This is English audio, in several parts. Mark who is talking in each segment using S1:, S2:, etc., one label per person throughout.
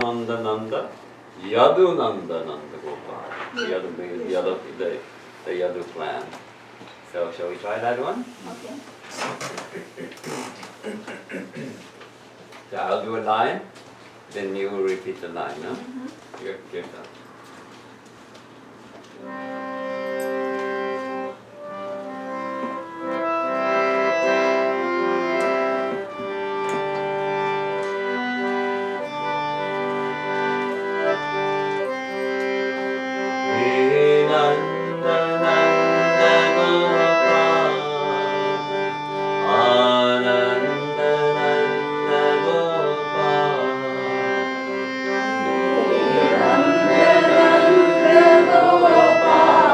S1: Nanda Nanda, Yadu Nanda Nanda Gopal. Yadu means the Yadu clan. So shall we try that one?
S2: Okay.
S1: So I'll do a line, then you will repeat the line, no?
S2: Mm-hmm.
S1: Your turn.
S3: Gopal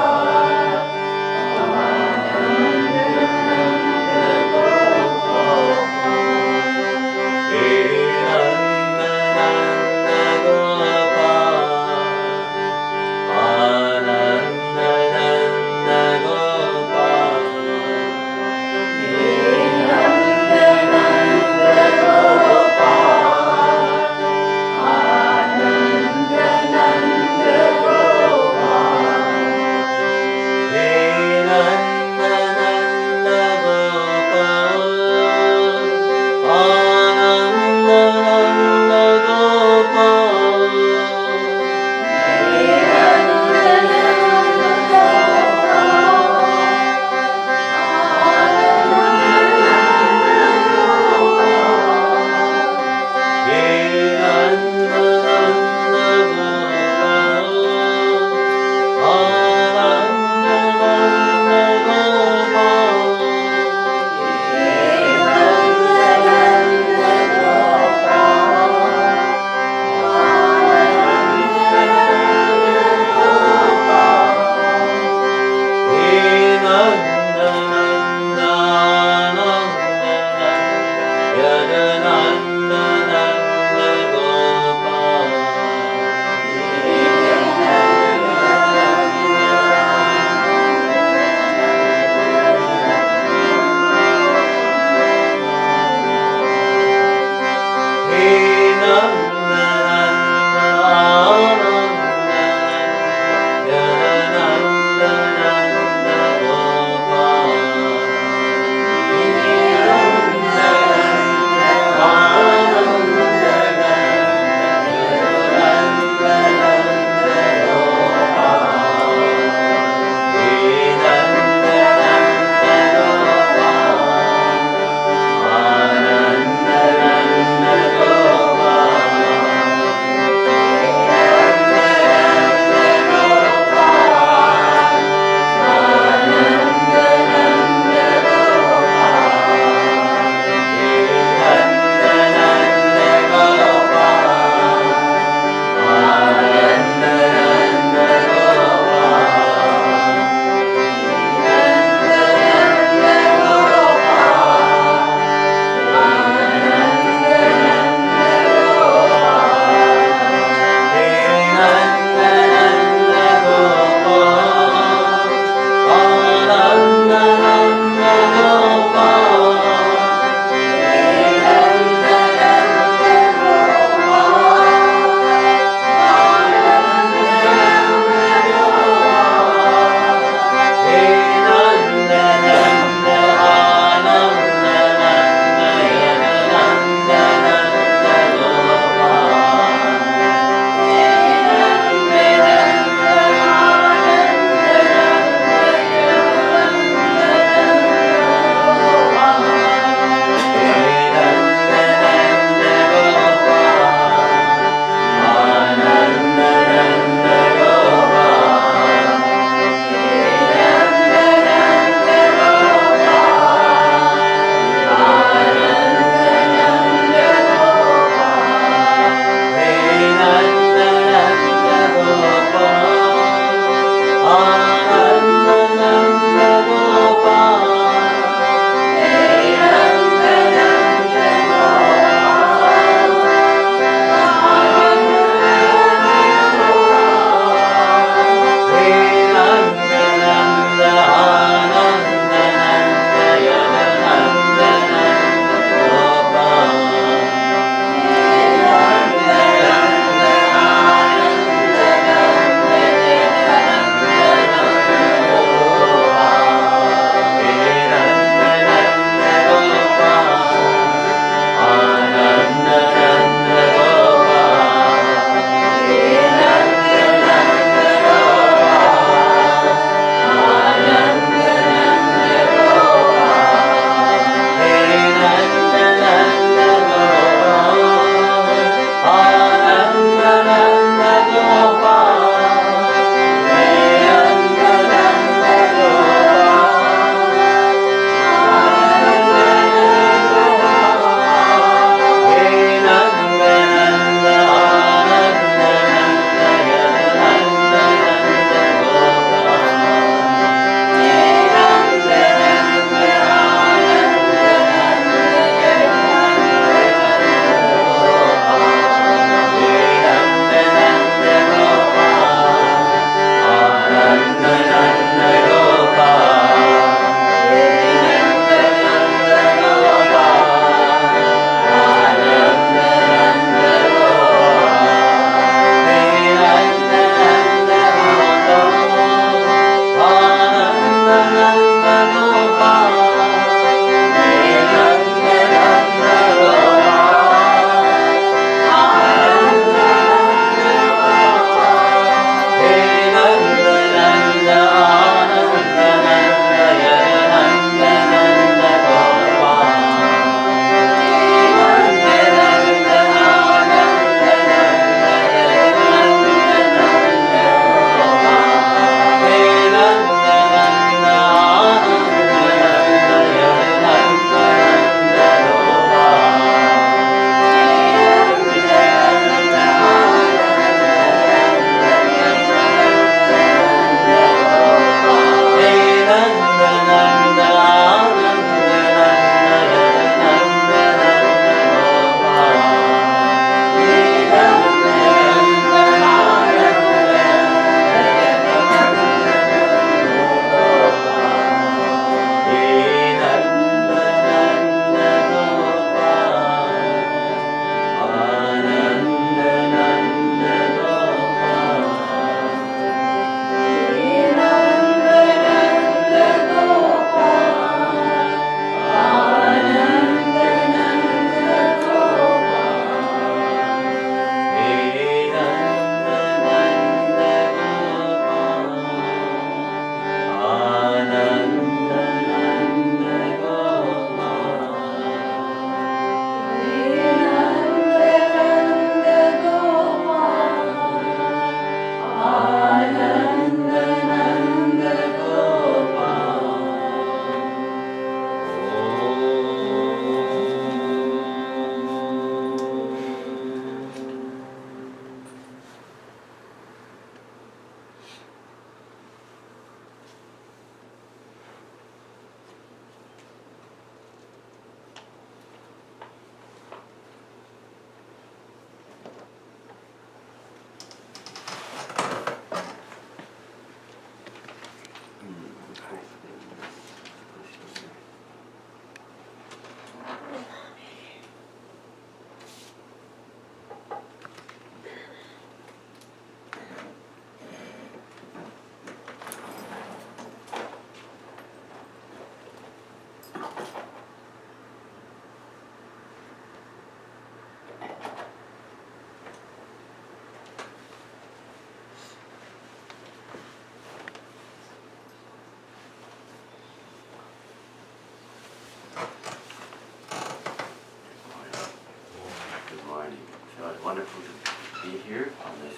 S2: wonderful to be here on this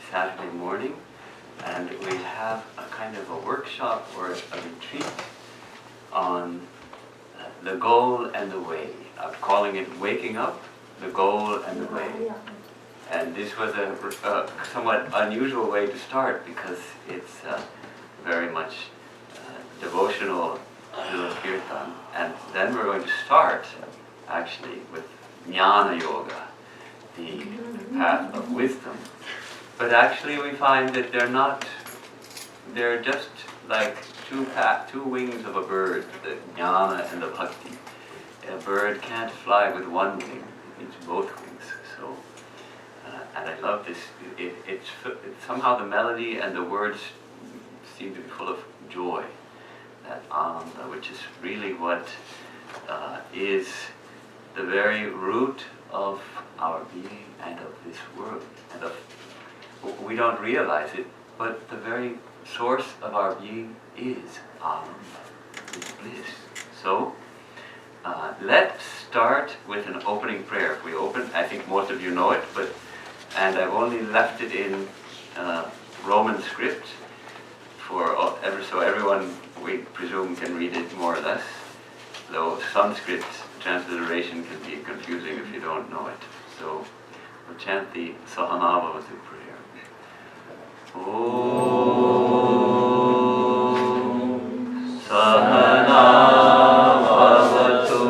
S2: Saturday morning, and we have a kind of a workshop or a retreat on the goal and the way. I'm calling it Waking Up, the Goal and the Way. And this was a somewhat unusual way to start because it's very much devotional to Kirtan. And then we're going to start actually with Nyana Yoga, the path of wisdom. But actually we find that they're just like two wings of a bird, the Jnana and the Bhakti. A bird can't fly with one wing, it needs both wings. So, and I love this, it's somehow the melody and the words seem to be full of joy, that Ananda, which is really what is the very root of our being and of this world. And we don't realize it, but the very source of our being is Ananda, is bliss. So, let's start with an opening prayer. If we open, I think most of you know it, and I've only left it in Roman script so everyone, we presume, can read it more or less, though Sanskrit transliteration can be confusing if you don't know it. So we'll chant the Sahanavavatu prayer. Om Sahanavavatu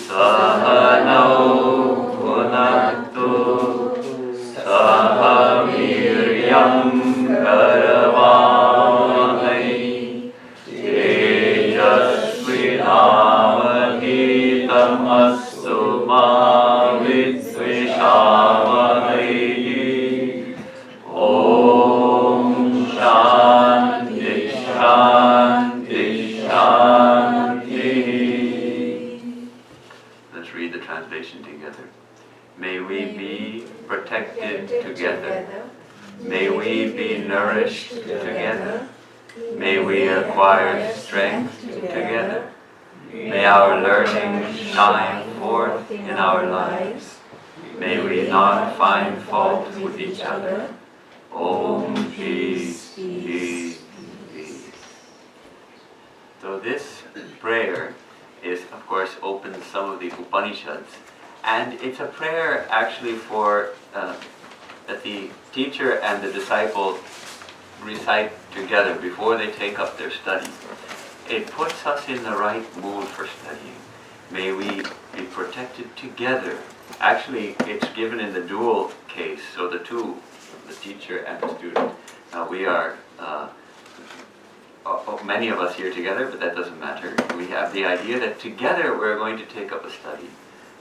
S2: Sahanau Punaktu Sahaviryam Karavamai Tejasvinavadhitam Astu Ma Vidvishamai. Om Shanti Shanti Shanti. Let's read the translation together. May we be protected together. May we be nourished together. May we acquire strength together. May our learning shine forth in our lives. May we not find fault with each other. Om peace, peace, peace. So this prayer is, of course, opens some of the Upanishads. And it's a prayer actually for that the teacher and the disciple recite together before they take up their study. It puts us in the right mood for studying. May we be protected together. Actually, it's given in the dual case, so the two, the teacher and the student. Now we are, many of us here together, but that doesn't matter. We have the idea that together we're going to take up a study.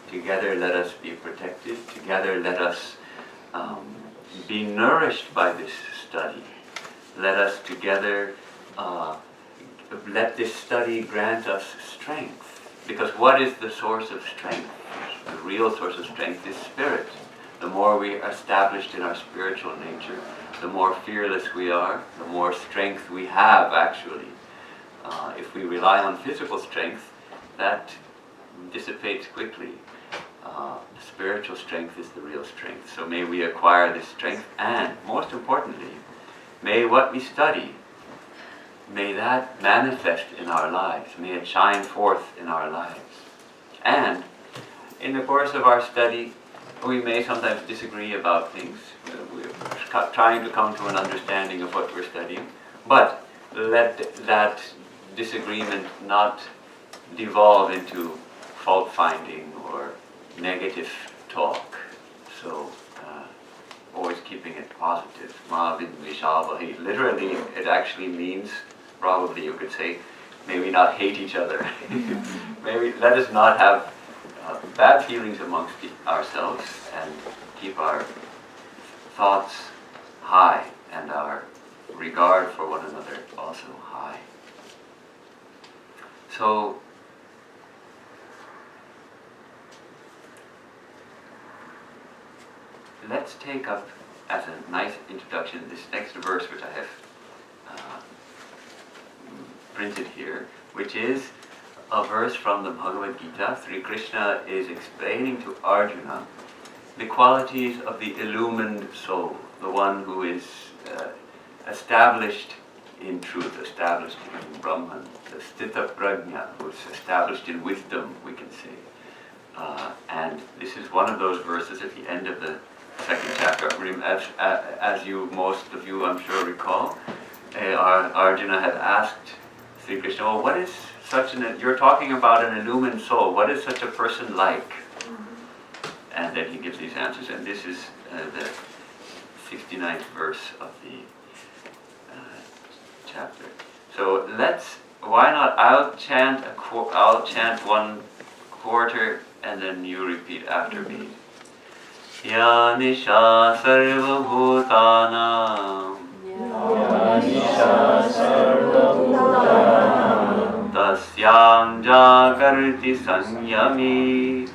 S2: Together let us be protected. Together let us be nourished by this study. Let us together, let this study grant us strength. Because what is the source of strength? The real source of strength is spirit. The more we are established in our spiritual nature, the more fearless we are, the more strength we have actually. If we rely on physical strength, that dissipates quickly. Spiritual strength is the real strength. So may we acquire this strength, and most importantly, may what we study, may that manifest in our lives. May it shine forth in our lives. And in the course of our study, we may sometimes disagree about things. We're trying to come to an understanding of what we're studying, but let that disagreement not devolve into fault-finding or negative talk. So, always keeping it positive. Ma vidvishavah. Literally, it actually means, probably you could say, may we not hate each other. Maybe let us not have bad feelings amongst ourselves, and keep our thoughts high and our regard for one another also high. So, let's take up as a nice introduction this next verse which I have printed here, which is a verse from the Bhagavad Gita. Sri Krishna is explaining to Arjuna the qualities of the illumined soul, the one who is established in truth, established in Brahman, the Sthita Prajna, who is established in wisdom, we can say. And this is one of those verses at the end of the second chapter. As most of you, I'm sure, recall, Arjuna had asked Sri Krishna, "Oh, what is such you're talking about an illumined soul. What is such a person like?" And then he gives these answers, and this is the 69th verse of the chapter. So why not? I'll chant one quarter, and then you repeat after me. Ya Nisha Sarva Bhutanam, Tasyam Jagarti Sanyami,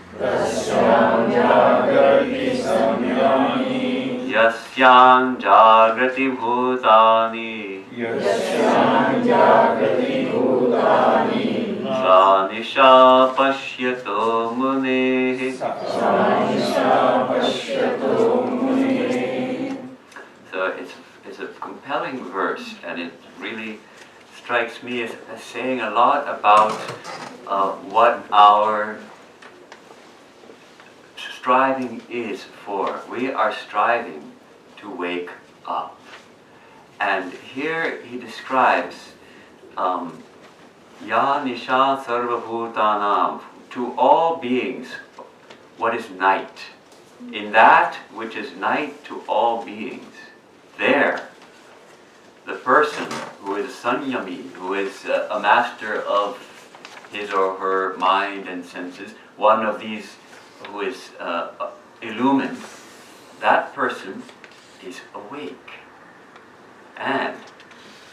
S2: Yasyam Jagrati Bhutani, Sa Nisha Pashyato Munehi. So it's a compelling verse, and it really strikes me as saying a lot about what our striving is for. We are striving to wake up. And here he describes Ya Nisha Sarva Bhutanam, to all beings, what is night. In that which is night to all beings, there, the person who is Sanyami, who is a master of his or her mind and senses, one of these who is illumined, that person is awake. And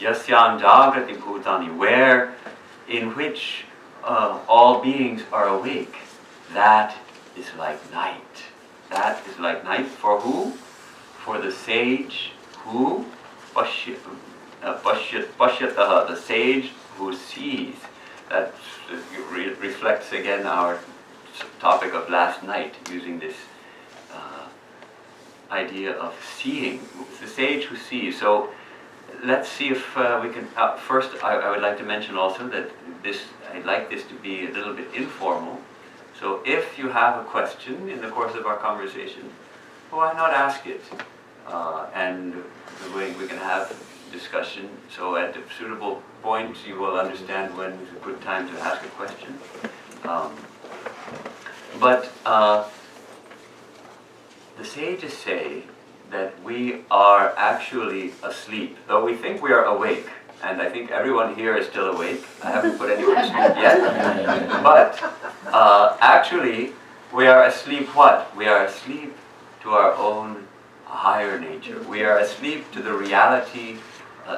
S2: Yasyam Jagrati Bhutani, in which all beings are awake, that is like night. That is like night for who? For the sage who? Pashyataha, the sage who sees. That reflects again our topic of last night, using this idea of seeing. It's the sage who sees. So let's see if we can. First, I would like to mention also that I'd like this to be a little bit informal. So if you have a question in the course of our conversation, why not ask it? And we can have discussion. So at suitable points, you will understand when it's a good time to ask a question. But the sages say that we are actually asleep, though we think we are awake. And I think everyone here is still awake. I haven't put anyone to sleep yet. But actually, we are asleep what? We are asleep to our own higher nature. We are asleep to the reality,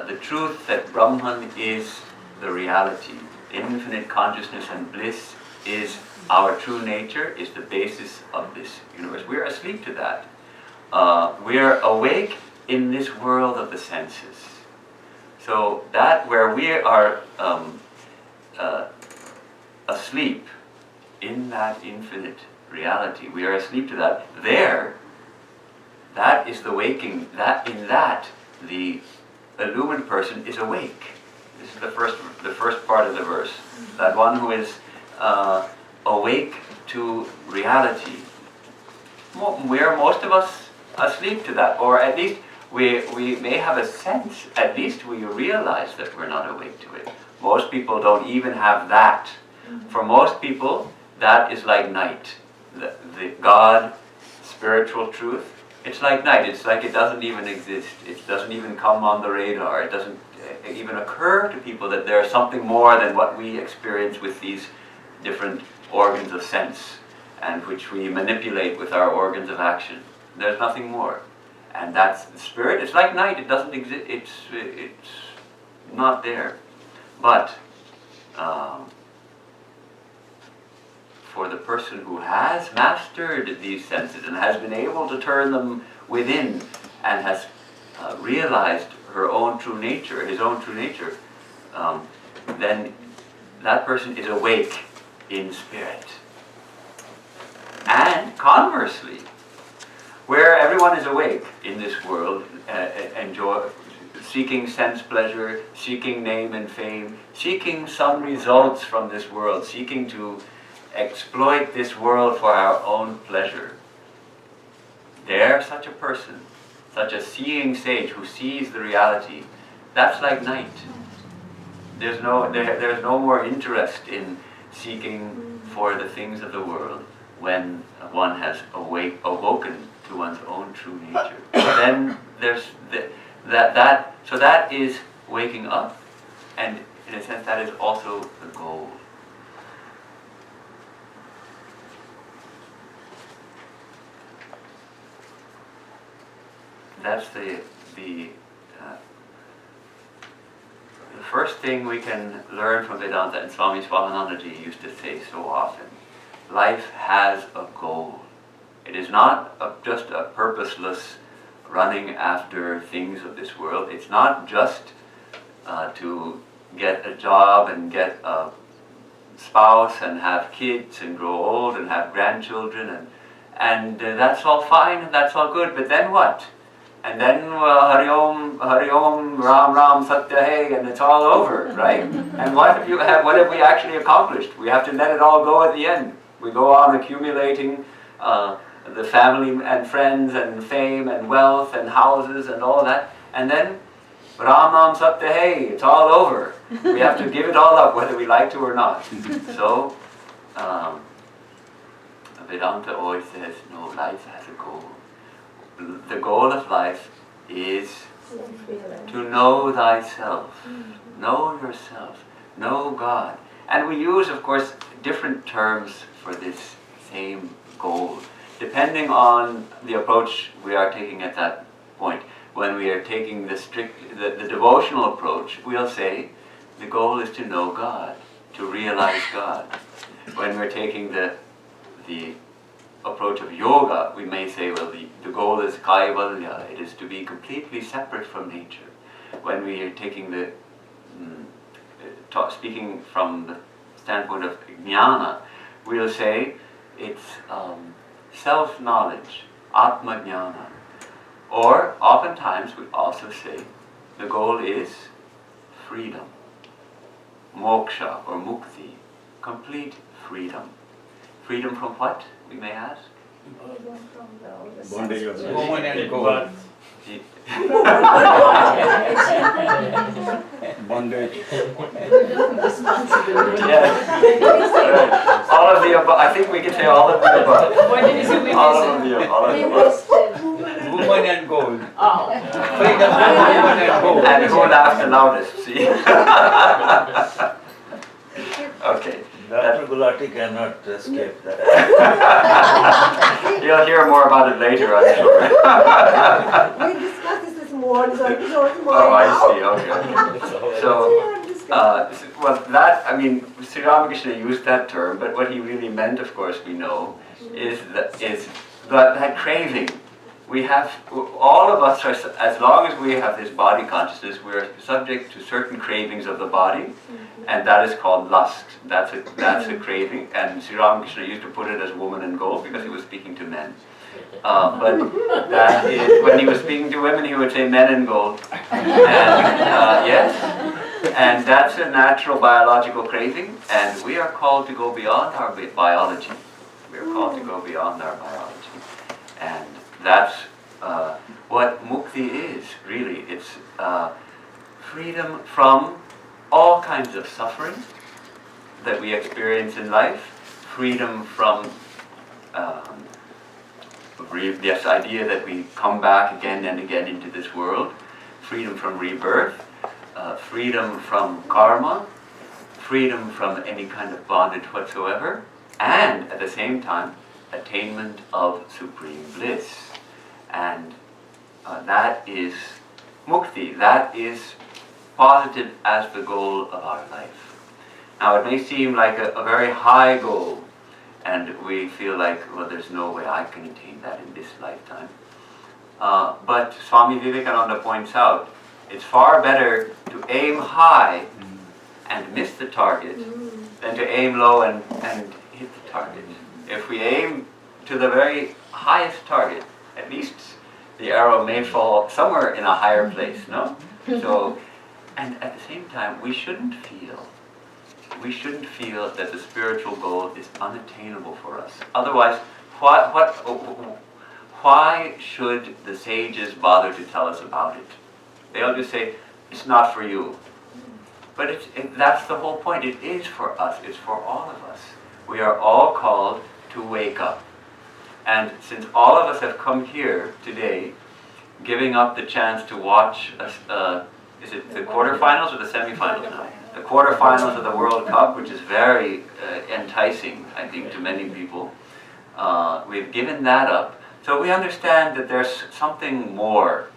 S2: the truth that Brahman is the reality. Infinite consciousness and bliss is our true nature, is the basis of this universe. We are asleep to that. We are awake in this world of the senses. So that where we are asleep in that infinite reality, we are asleep to that. That is the waking. The illumined person is awake. This is the first part of the verse. That one who is awake to reality. We are, most of us, asleep to that, or at least we may have a sense, at least we realize that we're not awake to it. Most people don't even have that. For most people, that is like night. The God, spiritual truth, it's like night. It's like it doesn't even exist. It doesn't even come on the radar. It doesn't even occur to people that there's something more than what we experience with these different organs of sense, and which we manipulate with our organs of action. There's nothing more. And that's the spirit. It's like night. It doesn't exist. It's not there. But for the person who has mastered these senses and has been able to turn them within and has realized her own true nature, his own true nature, then that person is awake in spirit. And conversely, where everyone is awake in this world, seeking sense pleasure, seeking name and fame, seeking some results from this world, seeking to exploit this world for our own pleasure. There, such a person, such a seeing sage who sees the reality, that's like night. There's no more interest in seeking for the things of the world when one has awoken to one's own true nature. Then there's so that is waking up, and in a sense that is also the goal. That's the first thing we can learn from Vedanta, and Swami Mahayogananda used to say so often. Life has a goal. It is not just a purposeless running after things of this world. It's not just to get a job and get a spouse and have kids and grow old and have grandchildren, and that's all fine and that's all good, but then what? And then Hari Om, Ram Ram, Satya Hai, and it's all over, right? And what have we actually accomplished? We have to let it all go at the end. We go on accumulating the family and friends and fame and wealth and houses and all that, and then Ram Ram, Satya Hai, it's all over. We have to give it all up whether we like to or not. So Vedanta always says, no, life has a goal. The goal of life is to know thyself, know yourself, know God. And we use, of course, different terms for this same goal, depending on the approach we are taking at that point. When we are taking the devotional approach, we'll say the goal is to know God, to realize God. When we're taking the approach of yoga, we may say, well, the goal is kaivalya, it is to be completely separate from nature. When we are taking speaking from the standpoint of Nyana, we'll say it's self-knowledge, atma jnana. Or oftentimes we also say the goal is freedom, moksha or mukti, complete freedom. Freedom from what, we may ask?
S3: Bondage of the
S4: Woman and gold.
S3: bondage.
S2: Yes. All of the above. I think we can say all of the above.
S4: What did you say?
S2: All of the above.
S4: Woman and gold.
S5: Oh.
S4: Freedom from woman and gold.
S2: And who laughed the loudest, see? Okay.
S3: Dr. Gulati cannot escape that.
S2: You'll hear more about it later, I'm sure.
S5: We discussed this morning, so it's not
S2: Oh, I see, okay. So, well, that, I mean, Sri Ramakrishna used that term, but what he really meant, of course, we know, is that craving. We have, all of us, as long as we have this body consciousness, we're subject to certain cravings of the body, and that is called lust. That's a craving, and Sri Ramakrishna used to put it as woman and gold because he was speaking to men. But that is, when he was speaking to women, he would say men and gold. And, yes, and that's a natural biological craving, and we are called to go beyond our biology. We are called to go beyond our biology, and that's what mukti is, really. It's freedom from all kinds of suffering that we experience in life, freedom from this idea that we come back again and again into this world, freedom from rebirth, freedom from karma, freedom from any kind of bondage whatsoever, and at the same time, attainment of supreme bliss. And that is mukti, that is posited as the goal of our life. Now it may seem like a very high goal, and we feel like, well, there's no way I can attain that in this lifetime. But Swami Vivekananda points out, it's far better to aim high and miss the target than to aim low and hit the target. If we aim to the very highest target, at least the arrow may fall somewhere in a higher place, no? So, and at the same time, we shouldn't feel that the spiritual goal is unattainable for us. Otherwise, why should the sages bother to tell us about it? They'll just say, it's not for you. But that's the whole point. It is for us. It's for all of us. We are all called to wake up. And since all of us have come here today, giving up the chance to watch, is it the quarterfinals or the semifinals now? The quarterfinals of the World Cup, which is very enticing, I think, to many people. We've given that up. So we understand that there's something more,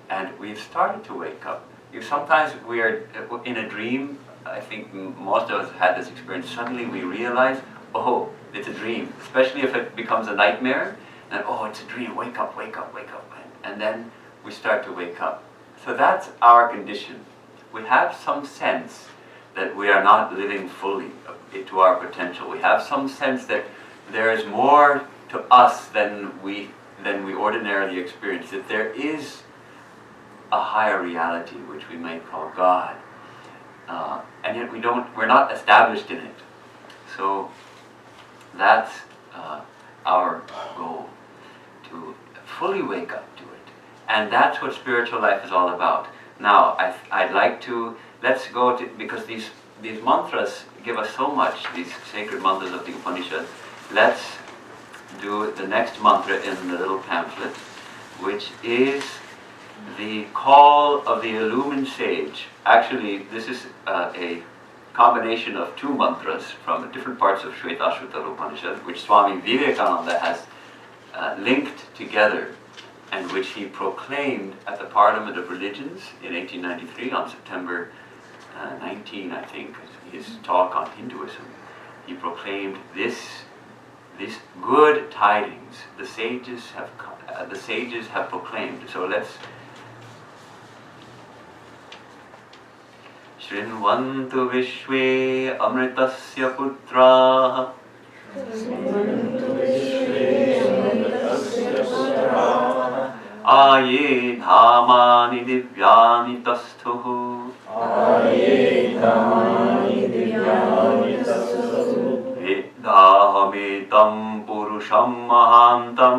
S2: and we've started to wake up. Sometimes we are in a dream. I think most of us had this experience. Suddenly we realize, oh, it's a dream, especially if it becomes a nightmare. And oh, it's a dream, wake up, wake up, wake up. And then we start to wake up. So that's our condition. We have some sense that we are not living fully to our potential. We have some sense that there is more to us than we ordinarily experience, that there is a higher reality, which we may call God. And yet we're not established in it. So that's our goal, to fully wake up to it. And that's what spiritual life is all about. Now, I'd like to, let's go to, because these mantras give us so much, these sacred mantras of the Upanishad. Let's do the next mantra in the little pamphlet, which is the call of the illumined sage. Actually, this is a combination of two mantras from different parts of Shvetashvatara Upanishad, which Swami Vivekananda has linked together, and which he proclaimed at the Parliament of Religions in 1893 on September 19, I think, his talk on Hinduism. He proclaimed this good tidings the sages have proclaimed. So let's Shrinvantu Vishwe Amritasya Putraha Aye Dhamani Divyani Tastuhu Vedahametam Purusham Mahantam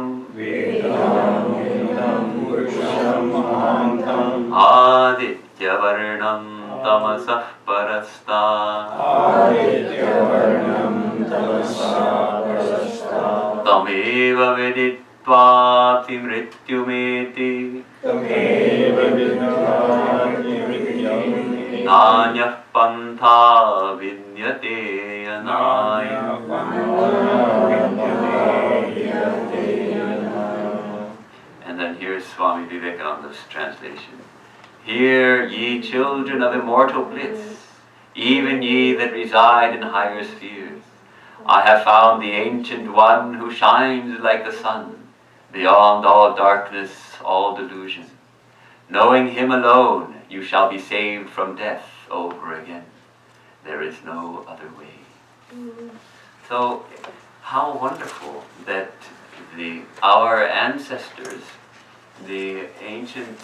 S2: Aditya Varnam Tamasah Parasta Tameva Vedittvati Mrityumeti Nanyah Pantha Vidyate Anaya. And then here's Swami Vivekananda's translation. Hear, ye children of immortal bliss, even ye that reside in higher spheres. I have found the Ancient One who shines like the sun, beyond all darkness, all delusion. Knowing Him alone, you shall be saved from death over again. There is no other way. So, how wonderful that our ancestors, the ancient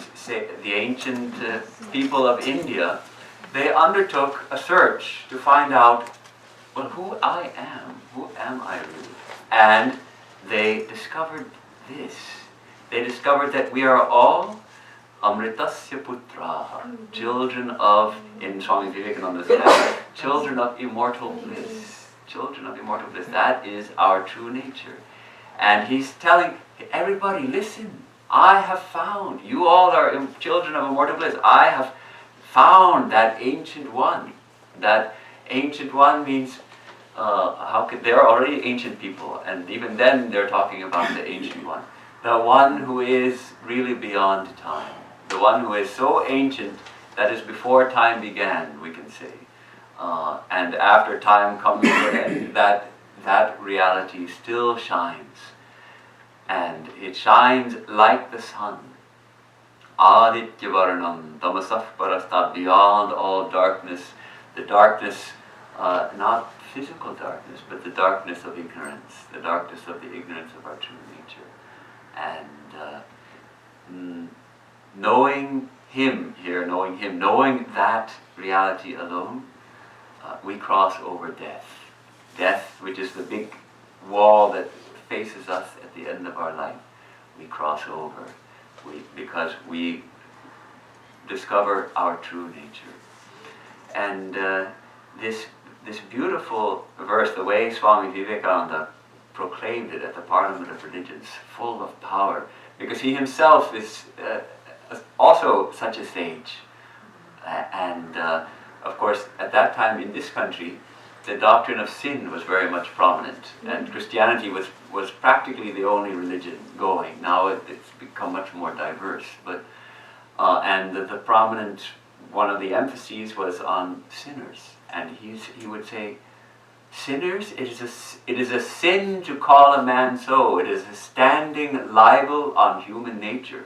S2: people of India, they undertook a search to find out, well, who I am. Who am I really? And they discovered this. They discovered that we are all Amritasya Putraha, children of, in Swami Vivekananda's head, children of immortal bliss. Children of immortal bliss. That is our true nature. And he's telling everybody, listen, I have found, you all are children of immortal bliss. I have found that Ancient One. That Ancient One means, they're already ancient people, and even then they're talking about the Ancient One. The one who is really beyond time. The one who is so ancient that is before time began, we can say. And after time comes to an end, that reality still shines. And it shines like the sun. Aditya Varnam Tamasah Parasta, beyond all darkness. The darkness, not physical darkness, but the darkness of ignorance. The darkness of the ignorance of our true nature. And knowing him here, knowing that reality alone, we cross over death. Death, which is the big wall that faces us at the end of our life, we cross over because we discover our true nature. And this beautiful verse, the way Swami Vivekananda proclaimed it at the Parliament of Religions, full of power, because he himself is also such a sage. And of course, at that time in this country, the doctrine of sin was very much prominent, and Christianity was practically the only religion going. Now it's become much more diverse, but and the prominent, one of the emphases was on sinners, and he would say, sinners, it is a sin to call a man so. It is a standing libel on human nature.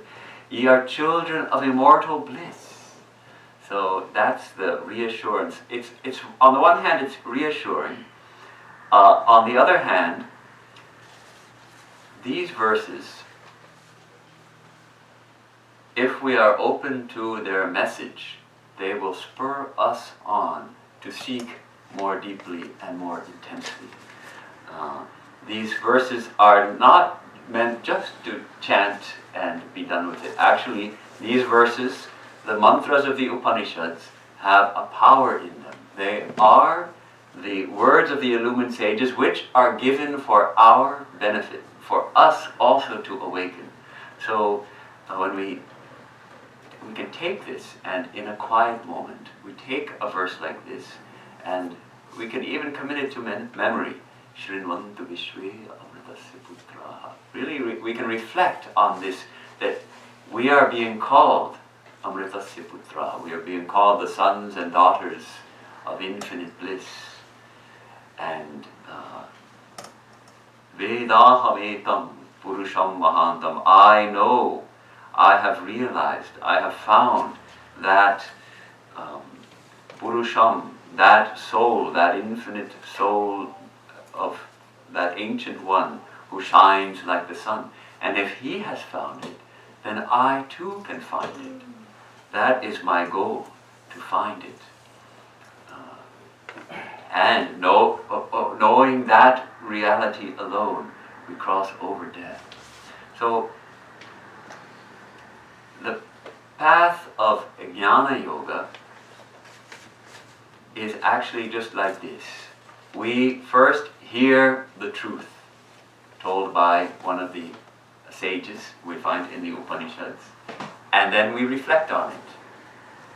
S2: Ye are children of immortal bliss. So that's the reassurance. It's on the one hand, it's reassuring. On the other hand, these verses, if we are open to their message, they will spur us on to seek more deeply and more intensely. These verses are not meant just to chant and be done with it. Actually, these verses, the mantras of the Upanishads, have a power in them. They are the words of the illumined sages, which are given for our benefit, for us also to awaken. So when we can take this, and in a quiet moment, we take a verse like this, and we can even commit it to memory. Shrinvantu Vishwe Amritasya Putraha. Really, we can reflect on this, that we are being called Amritasya Putraha. We are being called the sons and daughters of infinite bliss. And Vedahametam Purusham Mahantam. I know, I have realized, I have found that Purusham, that soul, that infinite soul of that ancient one who shines like the sun. And if he has found it, then I too can find it. That is my goal, to find it. And knowing that reality alone, we cross over death. So the path of Jnana Yoga is actually just like this. We first hear the truth told by one of the sages we find in the Upanishads, and then we reflect on it,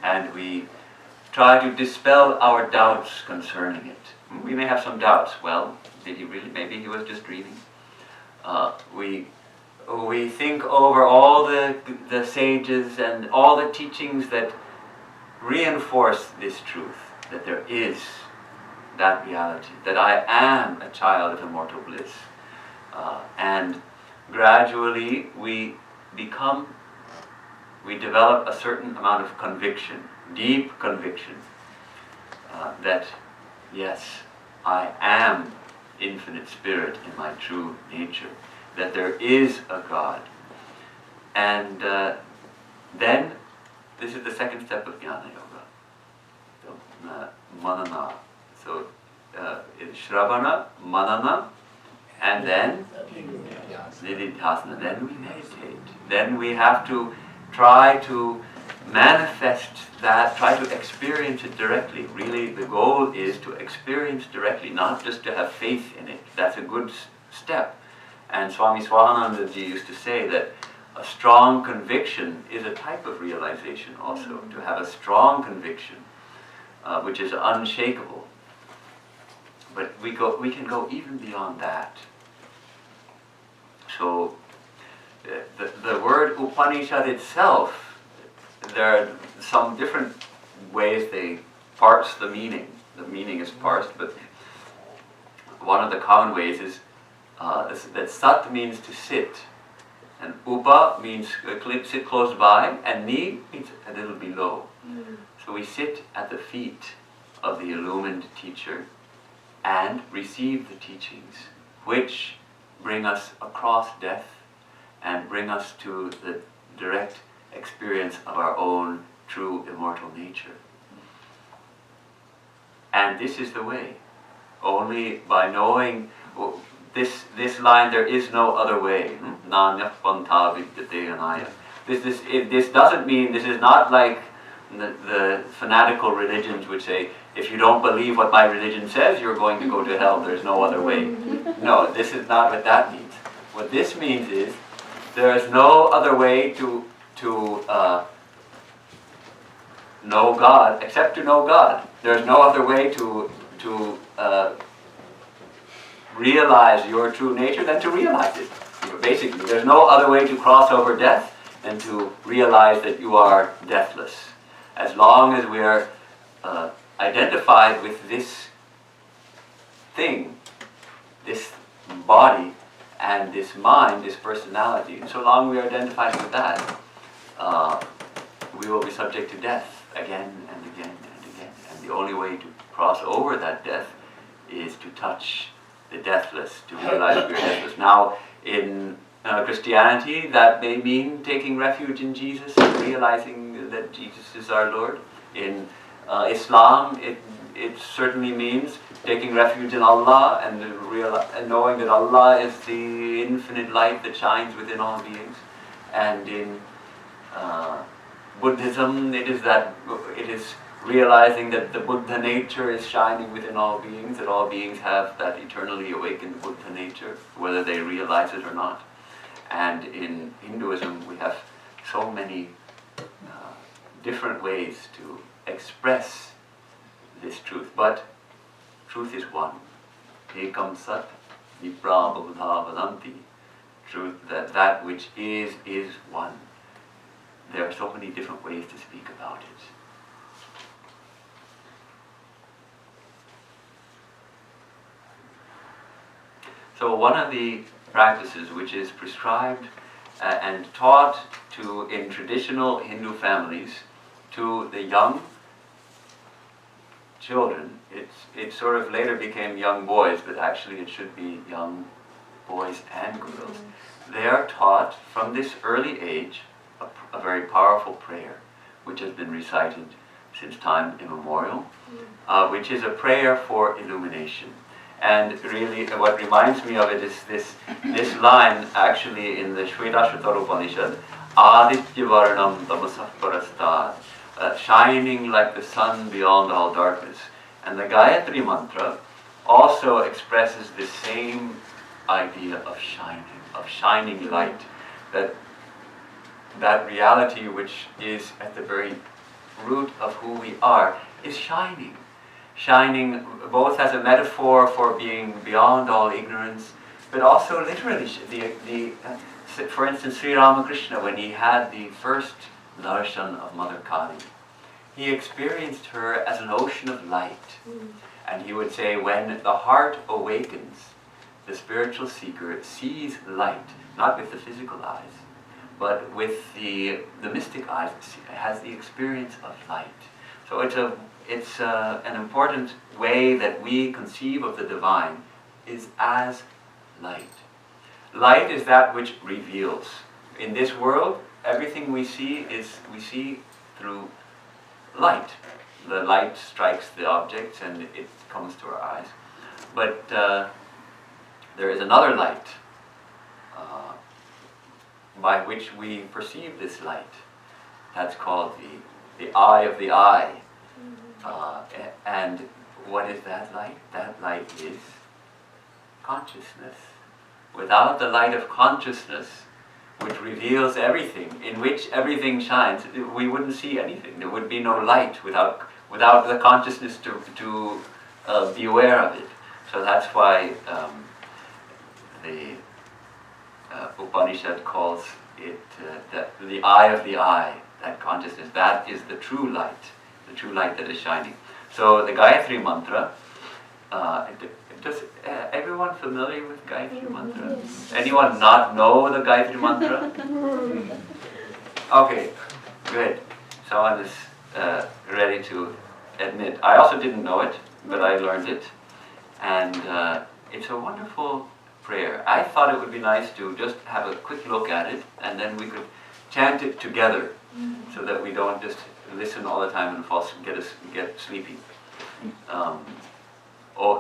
S2: and we try to dispel our doubts concerning it. We may have some doubts. Well, did he really? Maybe he was just dreaming. We think over all the sages and all the teachings that reinforce this truth, that there is that reality, that I am a child of immortal bliss. And gradually we develop a certain amount of conviction, deep conviction, that yes, I am infinite spirit in my true nature, that there is a God. And then, this is the second step of Jnana Yoga. So, manana. So, Shravana, Manana, and then Nididhyasana. Then we meditate. Then we have to try to manifest that, try to experience it directly. Really, the goal is to experience directly, not just to have faith in it. That's a good step. And Swami Swahanandaji used to say that a strong conviction is a type of realization also, to have a strong conviction, which is unshakable. But we can go even beyond that. So the word Upanishad itself, there are some different ways they parse the meaning. The meaning is parsed, but one of the common ways is that Sat means to sit, and Upa means sit close by, and Ni means a little below. So we sit at the feet of the illumined teacher and receive the teachings, which bring us across death and bring us to the direct experience of our own true immortal nature. And this is the way. Only by knowing this line, there is no other way. This doesn't mean, this is not like the fanatical religions which say, if you don't believe what my religion says, you're going to go to hell, there's no other way. No, this is not what that means. What this means is, there is no other way to know God except to know God. There's no other way to realize your true nature than to realize it. Basically, there's no other way to cross over death than to realize that you are deathless. As long as we are identified with this thing, this body, and this mind, this personality, and so long we are identified with that, we will be subject to death again and again and again. And the only way to cross over that death is to touch the deathless, to realize we're deathless. Now, in Christianity, that may mean taking refuge in Jesus and realizing that Jesus is our Lord. In Islam, it certainly means taking refuge in Allah and knowing that Allah is the infinite light that shines within all beings. And in Buddhism, it is realizing that the Buddha nature is shining within all beings, that all beings have that eternally awakened Buddha nature, whether they realize it or not. And in Hinduism, we have so many different ways to express this truth. But truth is one. Ekam sat vipra buddha vadanti. Truth, that which is one. There are so many different ways to speak about it. So one of the practices which is prescribed and taught in traditional Hindu families to the young children, it sort of later became young boys, but actually it should be young boys and girls. They are taught from this early age a very powerful prayer, which has been recited since time immemorial, which is a prayer for illumination. And really, what reminds me of it is this line actually in the Shvetashvatara Upanishad, Aditya Varnam Tamasah Parastad, shining like the sun beyond all darkness. And the Gayatri Mantra also expresses the same idea of shining light, that reality which is at the very root of who we are is shining. Shining both as a metaphor for being beyond all ignorance, but also literally. For instance, Sri Ramakrishna, when he had the first darshan of Mother Kali, he experienced her as an ocean of light. And he would say, when the heart awakens, the spiritual seeker sees light, not with the physical eyes, but with the mystic eyes, has the experience of light. So it's an important way that we conceive of the divine is as light. Light is that which reveals. In this world, everything we see through light. The light strikes the objects and it comes to our eyes. But there is another light by which we perceive this light. That's called the eye of the eye. And what is that light? That light is consciousness. Without the light of consciousness, which reveals everything, in which everything shines, we wouldn't see anything. There would be no light without the consciousness to be aware of it. So that's why the Upanishad calls it the eye of the eye, that consciousness. That is the true light that is shining. So the Gayatri Mantra, does everyone familiar with Gayatri Mantra?
S5: Yes.
S2: Anyone not know the Gayatri Mantra? Okay, good. Someone is ready to admit. I also didn't know it, but I learned it. And it's a wonderful prayer. I thought it would be nice to just have a quick look at it, and then we could chant it together, so that we don't just listen all the time and get sleepy.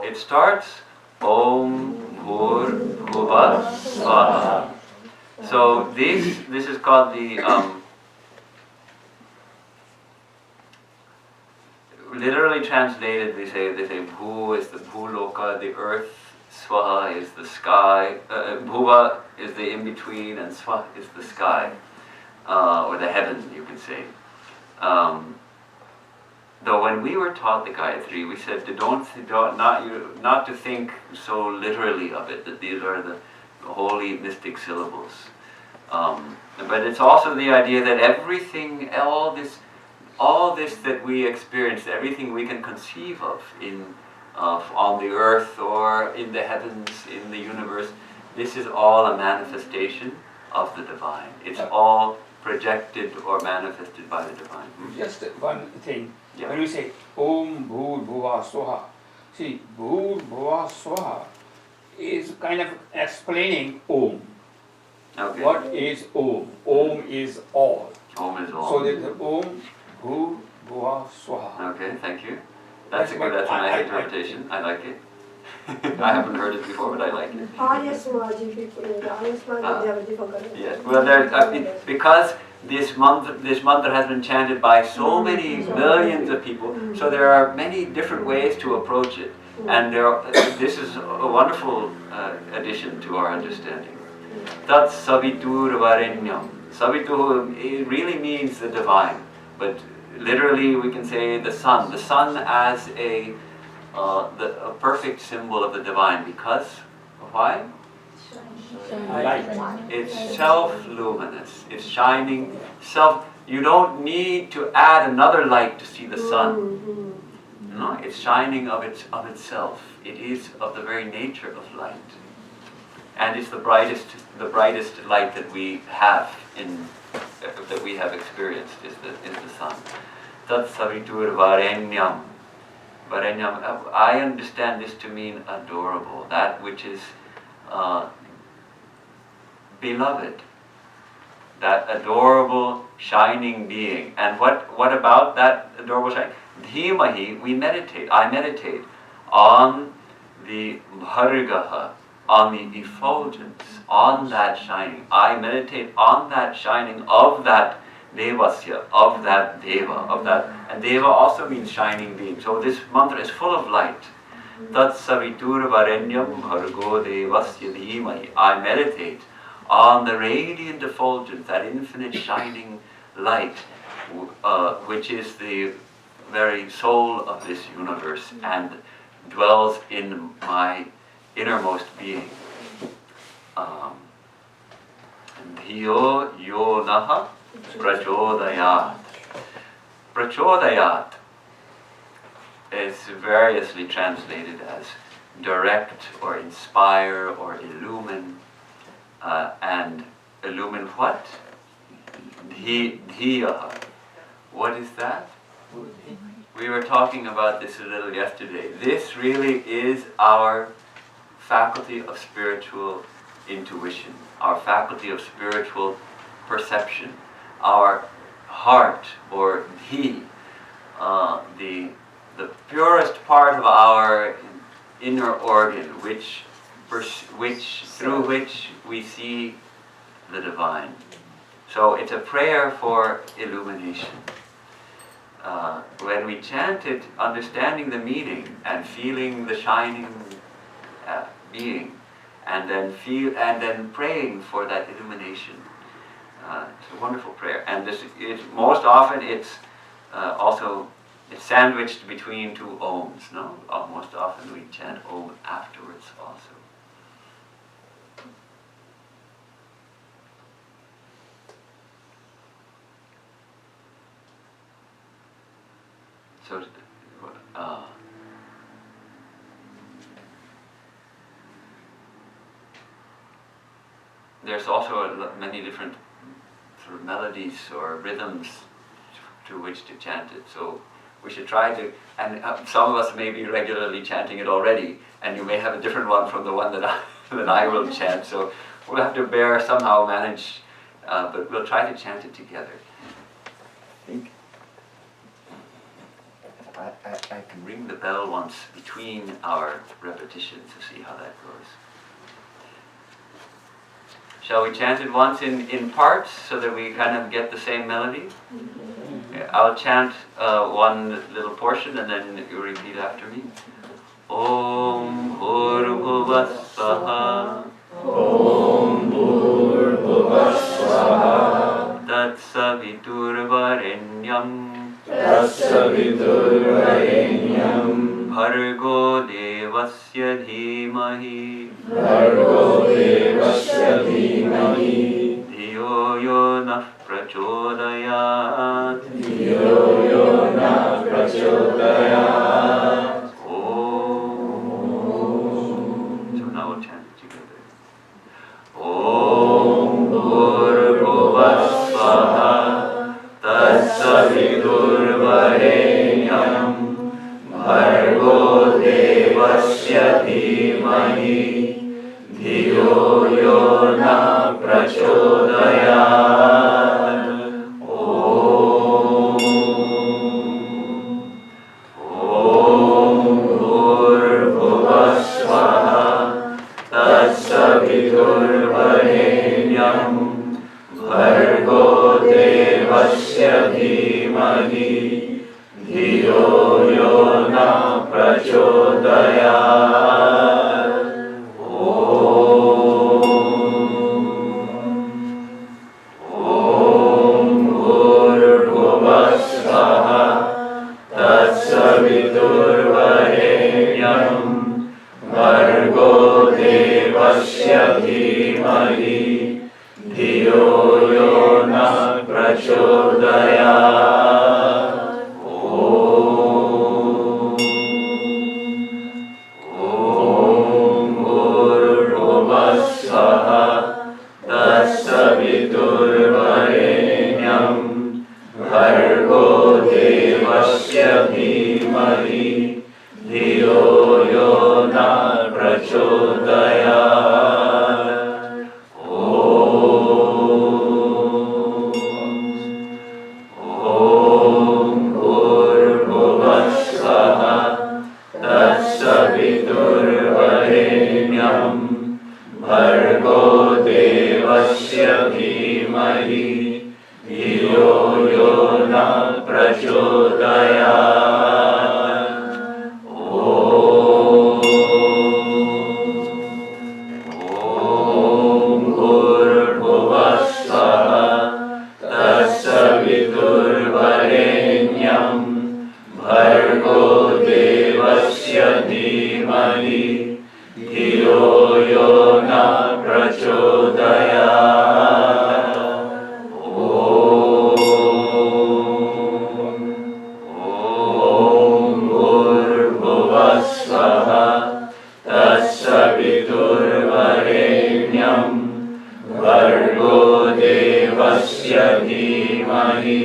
S2: It starts Om Bhur Bhuva Swaha. So this is called the literally translated. They say Bhu is the Bhuloka, the earth. Swaha is the sky. Bhuva is the in between, and Swaha is the sky, or the heaven, you could say. Though when we were taught the Gayatri, we said not to think so literally of it, that these are the holy mystic syllables. But it's also the idea that everything, all this that we experience, everything we can conceive of on the earth or in the heavens, in the universe, this is all a manifestation of the divine. It's all projected or manifested by the divine.
S4: Just one thing.
S2: Yeah.
S4: When we say Om Bhur Bhuva Swaha, see, Bhur Bhuva Swaha is kind of explaining Om.
S2: Okay.
S4: What is Om? Om is all.
S2: Om is all.
S4: So there's the Om Bhur Bhuva Swaha.
S2: Okay, thank you. That's a
S4: That's what
S2: nice
S4: I-
S2: interpretation. I like it. I haven't heard it before, but I like it.
S5: Arya Samaji people, Arya Samaji, they have a different kind of.
S2: Yes. Well, because this mantra has been chanted by so many millions of people, so there are many different ways to approach it, and this is a wonderful addition to our understanding. Tat Savitur Varenyam. Savitur, it really means the divine, but literally we can say the sun. The sun as a perfect symbol of the divine, because why?
S4: Light.
S2: It's self-luminous. It's shining self. You don't need to add another light to see the sun. No, it's shining of itself. It is of the very nature of light, and it's the brightest light that we have experienced is the sun. Tat Savitur Varenyam. Varenyam. I understand this to mean adorable, that which is beloved, that adorable shining being. And what about that adorable shining? Dhimahi, I meditate on the bhargaha, on the effulgence, on that shining. I meditate on that shining of that devasya, of that deva, and deva also means shining being. So this mantra is full of light. Tat savitur varenyam bhargo devasya dhimahi. I meditate on the radiant effulgence, that infinite shining light, which is the very soul of this universe and dwells in my innermost being. Dhiyo yo naha prachodayat. Prachodayat is variously translated as direct or inspire or illumine. And illumine what? Dhiyaha. What is that? We were talking about this a little yesterday. This really is our faculty of spiritual intuition, our faculty of spiritual perception, our heart, or dhi, the purest part of our inner organ, through which we see the divine. So it's a prayer for illumination. When we chant it, understanding the meaning and feeling the shining being, and then praying for that illumination. It's a wonderful prayer, and most often it's sandwiched between two ohms. No, most often we chant om afterwards also. So, there's also many different sort of melodies or rhythms to which to chant it. So we should try to, and some of us may be regularly chanting it already, and you may have a different one from the one that than I will chant, so we'll have to somehow manage, but we'll try to chant it together. I think I can ring the bell once between our repetitions to see how that goes. Shall we chant it once in parts so that we kind of get the same melody? Okay, I'll chant one little portion and then you repeat after me. Om Bhurvuvasvaha
S3: Om Bhurvuvasvaha
S2: Tatsaviturvarenyam
S3: Tatsaviturvarenyam
S2: Bhargo Devasya Dhimahi
S3: Bhargo Devasya Dhimahi
S2: Dhiyo Yo Nah Prachodayat
S3: Dhiyo Yo Nah Prachodayat.
S2: So now we'll chant it together. Om Bhurvuvasvaha Tatsaviturvarenyam Bhargo Devasya Dhimahi Dhiyo Yo Nah Prachodayat. Om Bhurvuvasvaha Tatsaviturvarenyam Bhargo Devasya Dhimahi Dhiyo Yo Nah Prachodayat. Om Bhurvuvasvaha Tatsaviturvarenyam Bhargo Devasya Dhimahi Dhiyo Yo Nah Prachodayat. Om Bhurvuvasvaha Tatsaviturvarenyam Bhargo Devasya Dhimahi Dhiyo Yo Nah Prachodayat. Om Bhurvuvasvaha Tatsaviturvarenyam Bhargo Devasya Dhimahi Dhiyo Yo Nah Prachodayat. Om Bhurvuvasvaha Tatsaviturvarenyam Bhargo Devasya Dhimahi Dhiyo Yo Nah Prachodayat. Om Bhurvuvasvaha Tatsaviturvarenyam Bhargo Devasya Dhimahi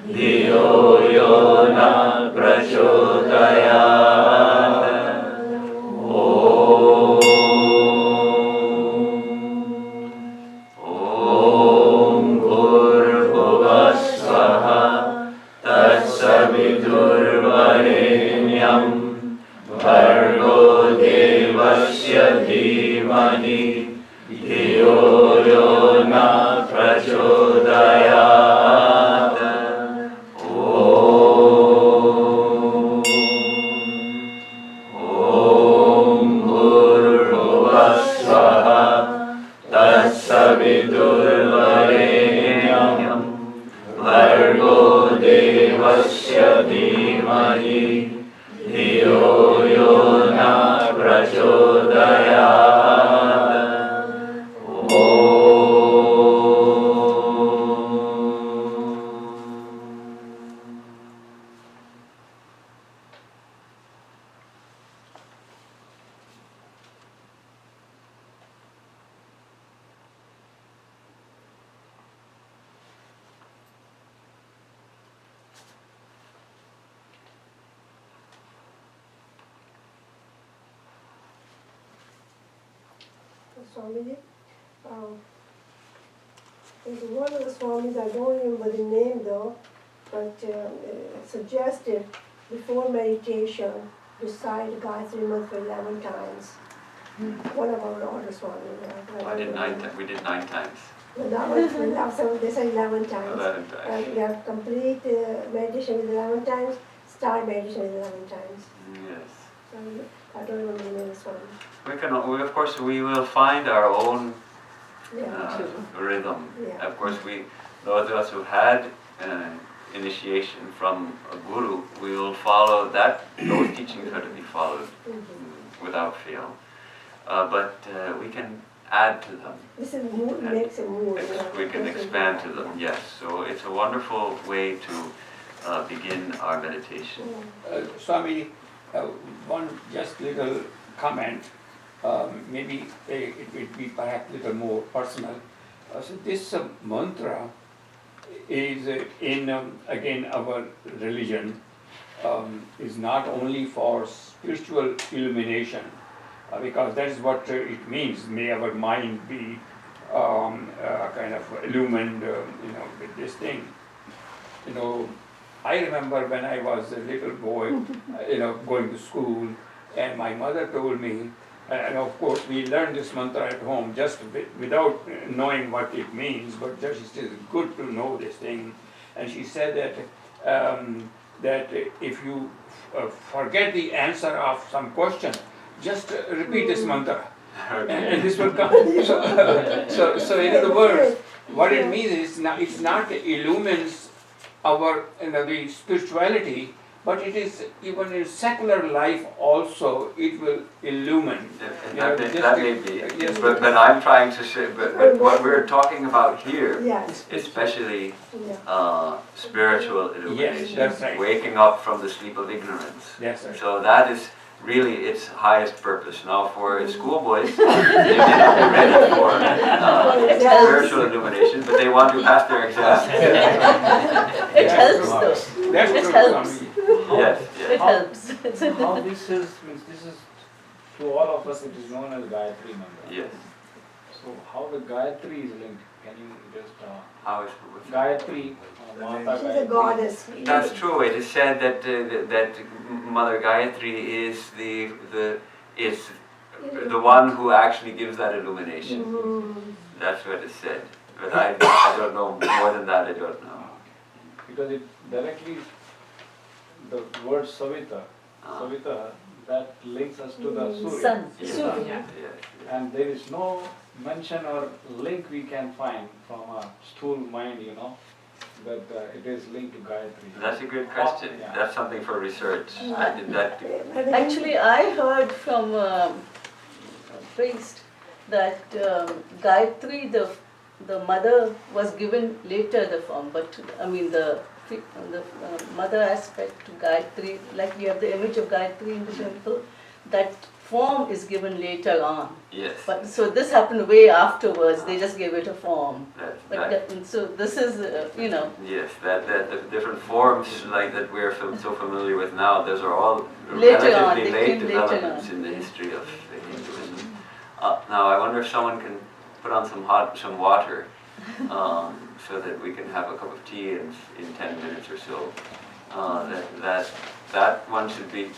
S2: Dhiyo Yo Nah Prachodayat. Om Bhurvuvasvaha Tatsaviturvarenyam Bhargo Devasya Dhimahi Dhiyo Yo Nah Prachodayat. Om Bhurvuvasvaha Tatsaviturvarenyam Bhargo Devasya Dhimahi Dhiyo Yo Nah Prachodayat.
S5: Swamiji. There's one of the Swamis, I don't remember the name though, but suggested before meditation, recite Gayatri Mantra 11 times. One of our order Swamis.
S2: I did 9 times. We did 9 times.
S5: Well, that was, so they said 11 times.
S2: 11 times.
S5: You have complete meditation with 11 times, start meditation with 11 times.
S2: Yes.
S5: So I don't remember the name of this one.
S2: Of course, we will find our own
S5: Yeah.
S2: rhythm.
S5: Yeah.
S2: Of course, those of us who had initiation from a guru, we will follow that. Those teachings are to be followed without fail. But we can add to them.
S5: This is mood, makes a mood.
S2: We can expand to them, yes. So it's a wonderful way to begin our meditation.
S4: Swami, one just little comment, maybe it will be perhaps a little more personal. So this mantra is in, again, our religion, is not only for spiritual illumination, because that is what it means. May our mind be kind of illumined, with this thing. I remember when I was a little boy, going to school, and my mother told me, and of course we learned this mantra at home just without knowing what it means, but just it is good to know this thing. And she said that if you forget the answer of some question, just repeat this mantra, and this will come. So in other words, what it means is it's not illumines our the spirituality, but it is even in secular life also it will illumine.
S2: That may be. Yes. But I'm trying to say, but what we're talking about here,
S5: Yes.
S2: especially
S5: Yeah.
S2: spiritual illumination,
S4: Yes, that's right.
S2: waking up from the sleep of ignorance.
S4: Yes, sir.
S2: So that is really its highest purpose. Now for schoolboys, they may not be ready for spiritual illumination, but they want to pass their exam.
S6: It helps though.
S4: That's
S6: It
S4: true,
S6: helps.
S4: Swami.
S2: Yes,
S6: It
S2: yes.
S6: helps.
S7: How this is, to all of us it is known as Gayatri Mantra.
S2: Yes.
S7: So how the Gayatri is linked? Can you just,
S2: How is
S7: Gayatri, Mata
S5: She's a
S7: Gayatri.
S5: goddess.
S2: That's true. It is said that Mother Gayatri is the one who actually gives that illumination. That's what is said. But I don't know more than that. I don't know.
S7: Because it directly, the word Savita, that links us to the Surya.
S6: Sun.
S2: Yes,
S6: Surya.
S2: yes, yes.
S7: And there is no mention or link we can find from a stool mind, that it is linked to Gayatri.
S2: That's a good question.
S7: Yeah.
S2: That's something for research. I did that too.
S6: Actually, I heard from a priest that Gayatri, the mother, was given later the form, but I mean the mother aspect to Gayatri, like we have the image of Gayatri in the temple, that form is given later on.
S2: Yes.
S6: But so this happened way afterwards. They just gave it a form.
S2: That,
S6: So this is
S2: yes, that the different forms like that we're so familiar with now, those are all
S6: Later on,
S2: relatively
S6: they
S2: late
S6: came later
S2: developments
S6: on.
S2: in the history of Hinduism. Now I wonder if someone can put on some water so that we can have a cup of tea in 10 minutes or so. That one should be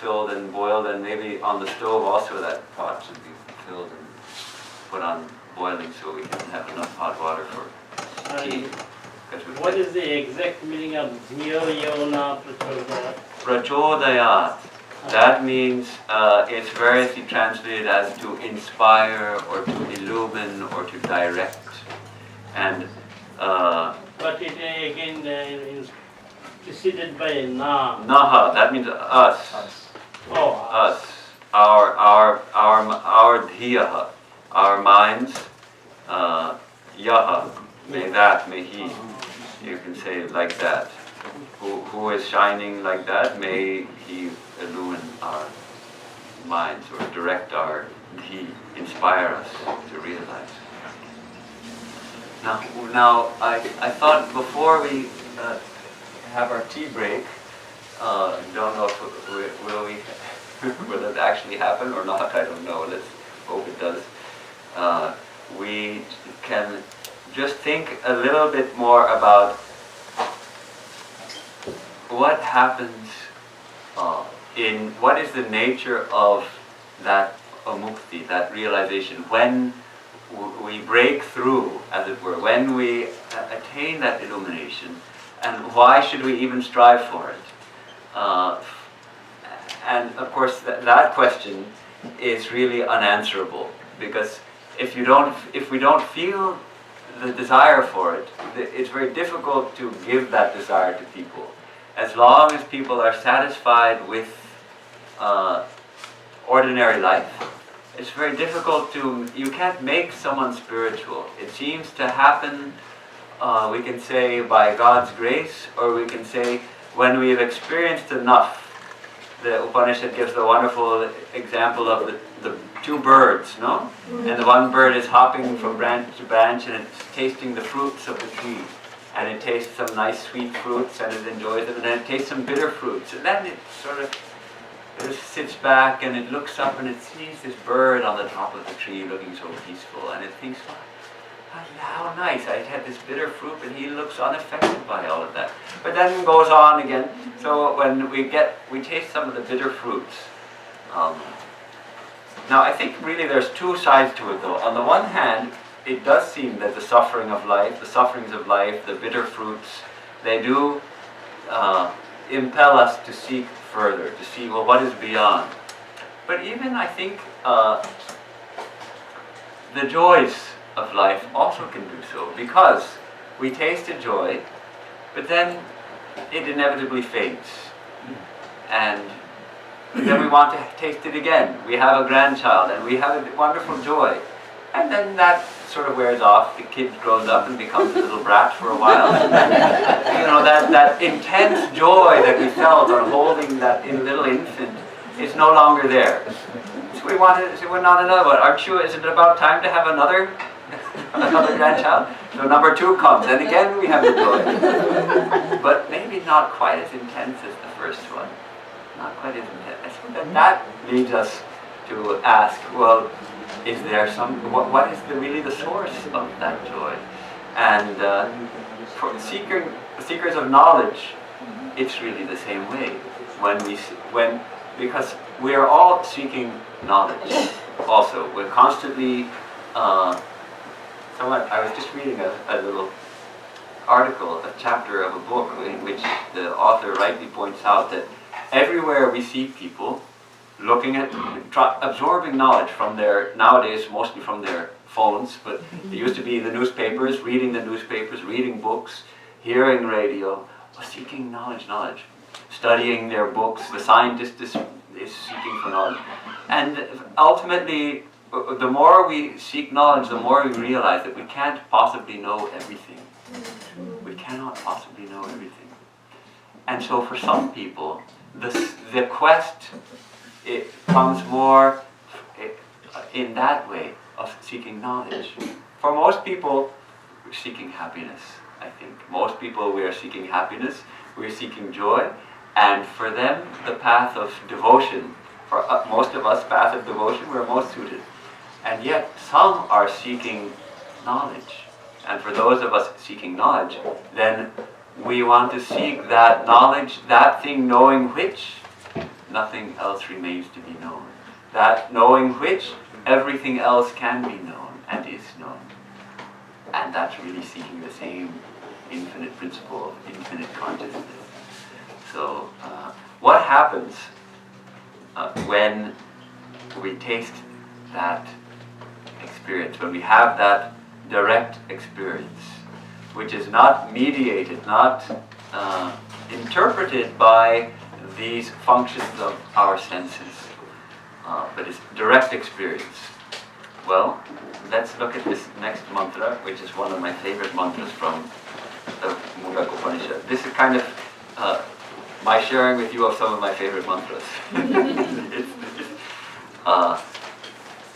S2: filled and boiled, and maybe on the stove also that pot should be filled and put on boiling so we can have enough hot water for tea.
S8: What is the exact meaning of Dhiyo Yona Prachodayat?
S2: Prachodayat. That means it's variously translated as to inspire or to illumine or to direct. And
S8: But it again is preceded by Na.
S2: Naha, that means us.
S8: Oh,
S2: Us. Our dhiyaha, our minds. Yaha, may he. You can say it like that. Who is shining like that, may he illumine our minds or direct our dhi, inspire us to realize. Now I thought before we have our tea break, don't know if will it actually happen or not, I don't know, let's hope it does. we can just think a little bit more about what happens what is the nature of that mukti, that realization, when we break through, as it were, when we attain that illumination, and why should we even strive for it? And of course, that question is really unanswerable, because if we don't feel the desire for it, it's very difficult to give that desire to people. As long as people are satisfied with ordinary life, it's very difficult you can't make someone spiritual. It seems to happen, we can say, by God's grace, or we can say when we have experienced enough. The Upanishad gives the wonderful example of the two birds, no? And the one bird is hopping from branch to branch, and it's tasting the fruits of the tree. And it tastes some nice sweet fruits, and it enjoys them, and then it tastes some bitter fruits. And then it sort of sits back, and it looks up, and it sees this bird on the top of the tree looking so peaceful, and it thinks, how nice, I had this bitter fruit, and he looks unaffected by all of that. But then it goes on again. So when we taste some of the bitter fruits. Now I think really there's two sides to it though. On the one hand, it does seem that the sufferings of life, the bitter fruits, they do impel us to seek further, to see, well, what is beyond. But even I think the joys of life also can do so, because we taste a joy, but then it inevitably fades. And then we want to taste it again. We have a grandchild and we have a wonderful joy. And then that sort of wears off. The kid grows up and becomes a little brat for a while. That intense joy that we felt on holding that little infant is no longer there. So we want another one. Aren't you? Is it about time to have another grandchild? So number 2 comes, and again we have the joy. But maybe not quite as intense as the first one. Not quite as intense. So that leads us to ask, well, is there what is really the source of that joy? And for seekers of knowledge, it's really the same way. Because we are all seeking knowledge. Also, we're constantly. I was just reading a little article, a chapter of a book in which the author rightly points out that everywhere we see people looking at, absorbing knowledge from nowadays mostly from their phones, but it used to be the newspapers, reading books, hearing radio, seeking knowledge, studying their books. The scientist is seeking for knowledge. And ultimately, the more we seek knowledge, the more we realize that we can't possibly know everything. We cannot possibly know everything. And so for some people, the quest, it comes more in that way of seeking knowledge. For most people, we're seeking happiness, I think. Most people, we are seeking happiness, we're seeking joy, and for them, the path of devotion, for most of us, path of devotion, we're most suited. And yet, some are seeking knowledge. And for those of us seeking knowledge, then we want to seek that knowledge, that thing knowing which nothing else remains to be known. That knowing which everything else can be known and is known. And that's really seeking the same infinite principle of infinite consciousness. So, what happens when we taste that experience, when we have that direct experience, which is not mediated, not interpreted by these functions of our senses, but it's direct experience? Well, let's look at this next mantra, which is one of my favorite mantras from the Mudrak Upanishad. This is kind of my sharing with you of some of my favorite mantras.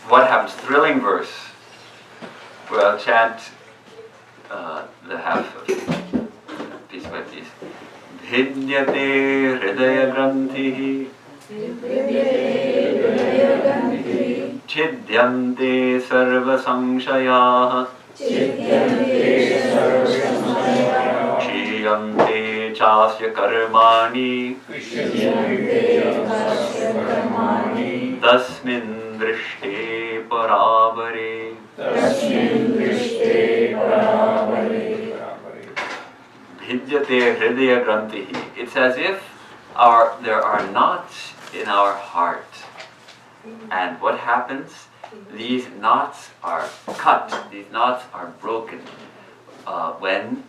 S2: What happens? Thrilling verse. We'll chant the half of it, piece by piece. Bhidyate hridaya granthi Chidyante sarva samshayaha Kshiyante chasya karmani Tasmin drishte parabare Bhidyate hridaya grantihi. It's as if there are knots in our heart. And what happens? These knots are cut. These knots are broken. When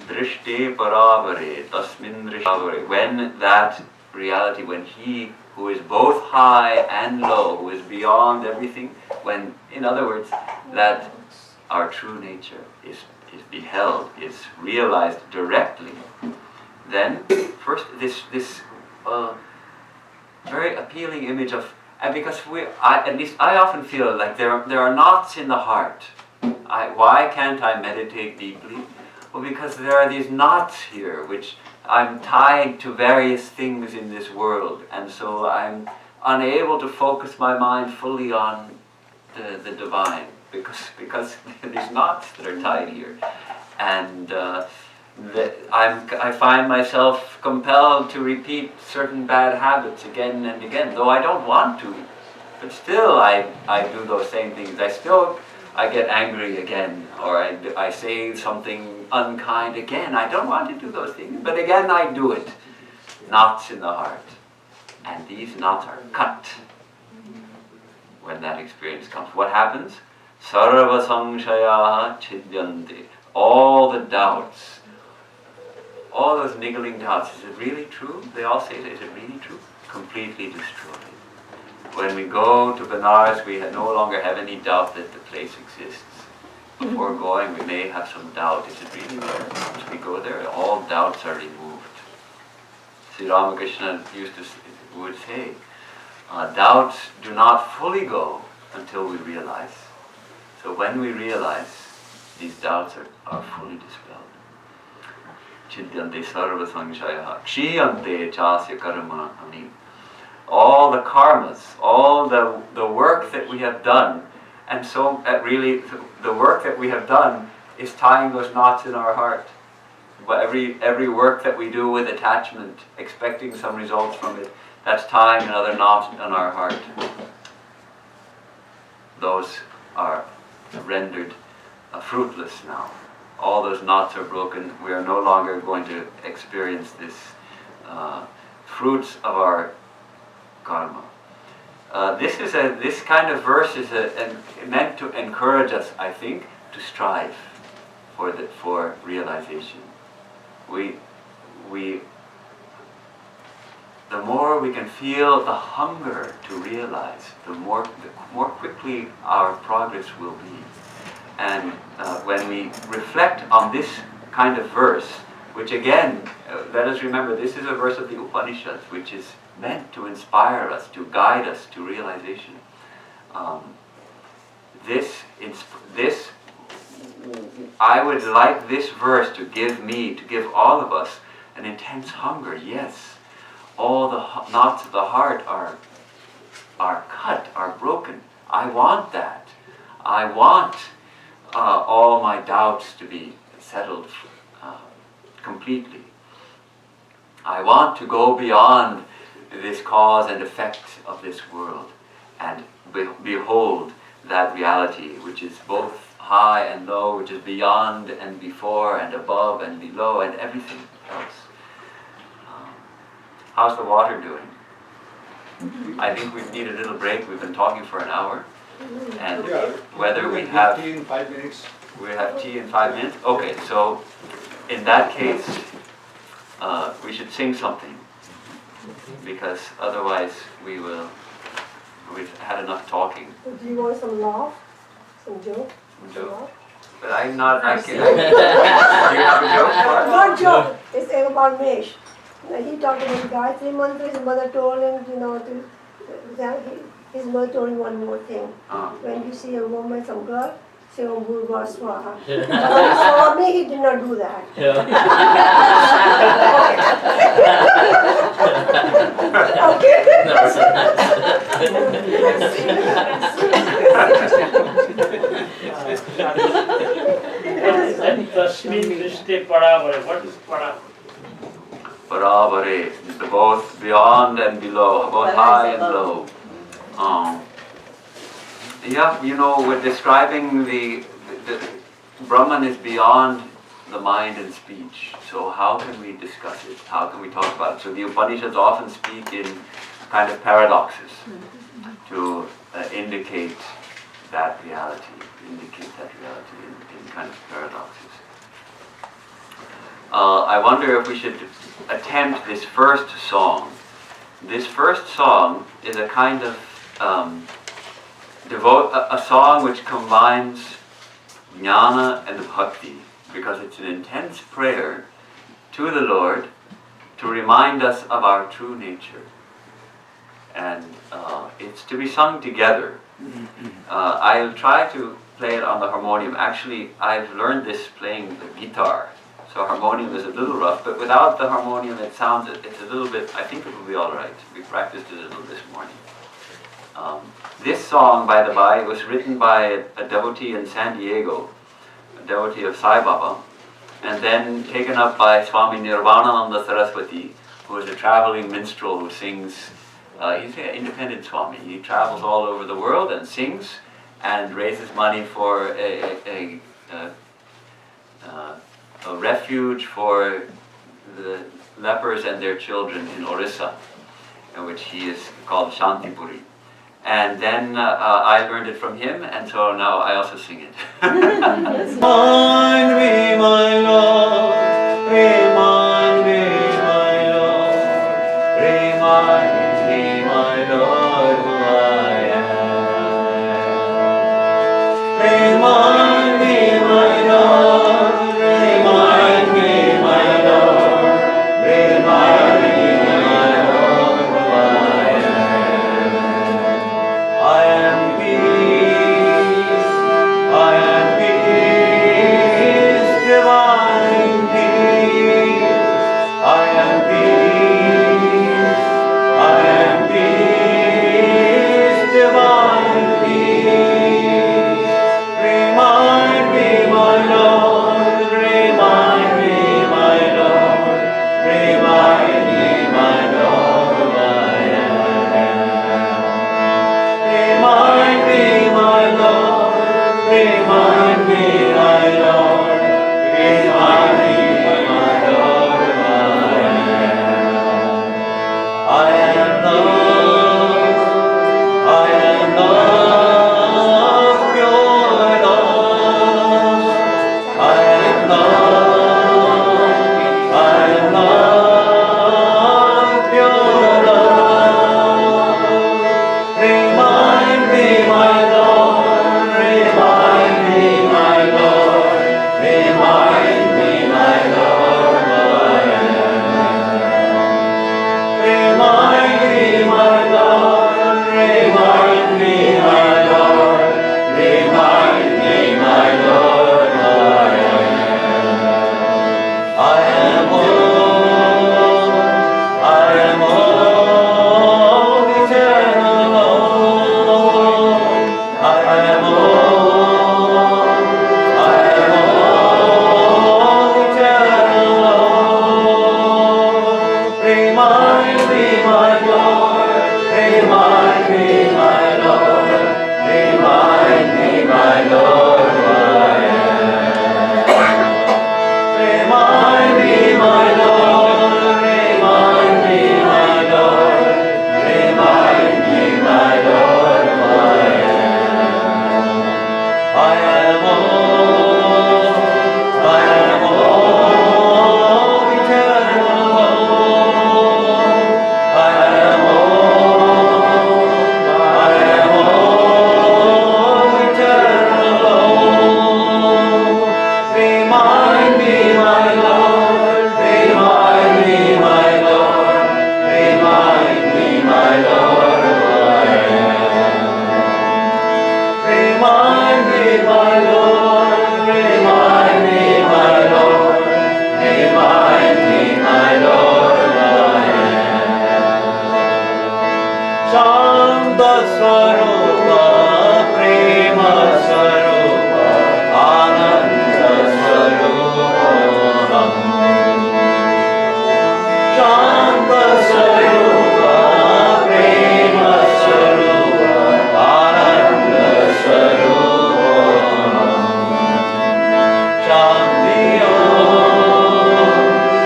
S2: drishte paravare, tasmin drishavare, when that reality, when he who is both high and low, who is beyond everything, when, in other words, that our true nature is beheld, is realized directly, then first this very appealing image of, and because at least I often feel like there are knots in the heart. Why can't I meditate deeply? Well, because there are these knots here, which I'm tied to various things in this world, and so I'm unable to focus my mind fully on the divine, because these knots that are tied here, and I find myself compelled to repeat certain bad habits again and again, though I don't want to, but still I do those same things. I get angry again, or I say something unkind again. I don't want to do those things, but again I do it. Knots in the heart. And these knots are cut when that experience comes. What happens? Sarva samshayaha chidyante. All the doubts, all those niggling doubts, is it really true? They all say, is it really true? Completely destroyed. When we go to Benares, we no longer have any doubt that the place exists. Before going, we may have some doubt, is it really there? Once we go there, all doubts are removed. Sri Ramakrishna would say, doubts do not fully go until we realize. So when we realize, these doubts are fully dispelled. Chidyante sarva samshayaha kshiyante chasya karma. All the karmas, all the work that we have done, and so really the work that we have done is tying those knots in our heart. But every work that we do with attachment, expecting some results from it, that's tying another knot in our heart. Those are rendered fruitless now. All those knots are broken. We are no longer going to experience this fruits of our karma. This kind of verse is meant to encourage us, I think, to strive for realization. The more we can feel the hunger to realize, the more quickly our progress will be. And when we reflect on this kind of verse, which again, let us remember, this is a verse of the Upanishads, which is meant to inspire us, to guide us to realization. I would like this verse to give all of us an intense hunger. Yes, all the knots of the heart are cut, are broken. I want that. I want all my doubts to be settled completely. I want to go beyond this cause and effect of this world and behold that reality which is both high and low, which is beyond and before and above and below and everything else. How's the water doing? I think we need a little break. We've been talking for an hour. And whether we have
S4: tea in 5 minutes.
S2: We have tea in 5 minutes? Okay, so in that case, we should sing something, because otherwise we've had enough talking.
S5: Do you want some laugh? Some joke?
S2: Joke? But I'm not, I can't. Do you have a joke for us?
S5: Not joke, it's about Mesh. He talked about Gayatri Mantra. His mother told him, his mother told him one more thing. When you see a woman, some girl, Say Om Bhurva Swaha. Swami, he did not do that.
S8: Tasmin Drishti Paravare. What is Paravare?
S2: Paravare, both beyond and below, both high and low. Yeah, you know, we're describing the Brahman is beyond the mind and speech. So how can we discuss it? How can we talk about it? So the Upanishads often speak in kind of paradoxes to indicate that reality, in kind of paradoxes. I wonder if we should attempt this first song. This first song is a kind of a song which combines Nyana and Bhakti, because it's an intense prayer to the Lord to remind us of our true nature. And it's to be sung together. I'll try to play it on the harmonium. Actually, I've learned this playing the guitar. So harmonium is a little rough, but without the harmonium it's a little bit, I think it will be all right. We practiced it a little this morning. This song, by the by, was written by a devotee in San Diego, a devotee of Sai Baba, and then taken up by Swami Nirvanananda Saraswati, who is a traveling minstrel who sings. He's an independent Swami. He travels all over the world and sings and raises money for a refuge for the lepers and their children in Orissa, in which he is called Shantipuri. And then I learned it from him, and so now I also sing it. Remind me, my Lord, remind me, my Lord, remind me, my Lord, who I am. Remind me, my Lord, remind me, my Lord, remind me, my Lord, who I am. I am peace, divine Swarupa, Prema Swarupa, Ananda Swarupa, Shanta Swarupa, Prema Swarupa, Ananda Swarupa, Shanti Om,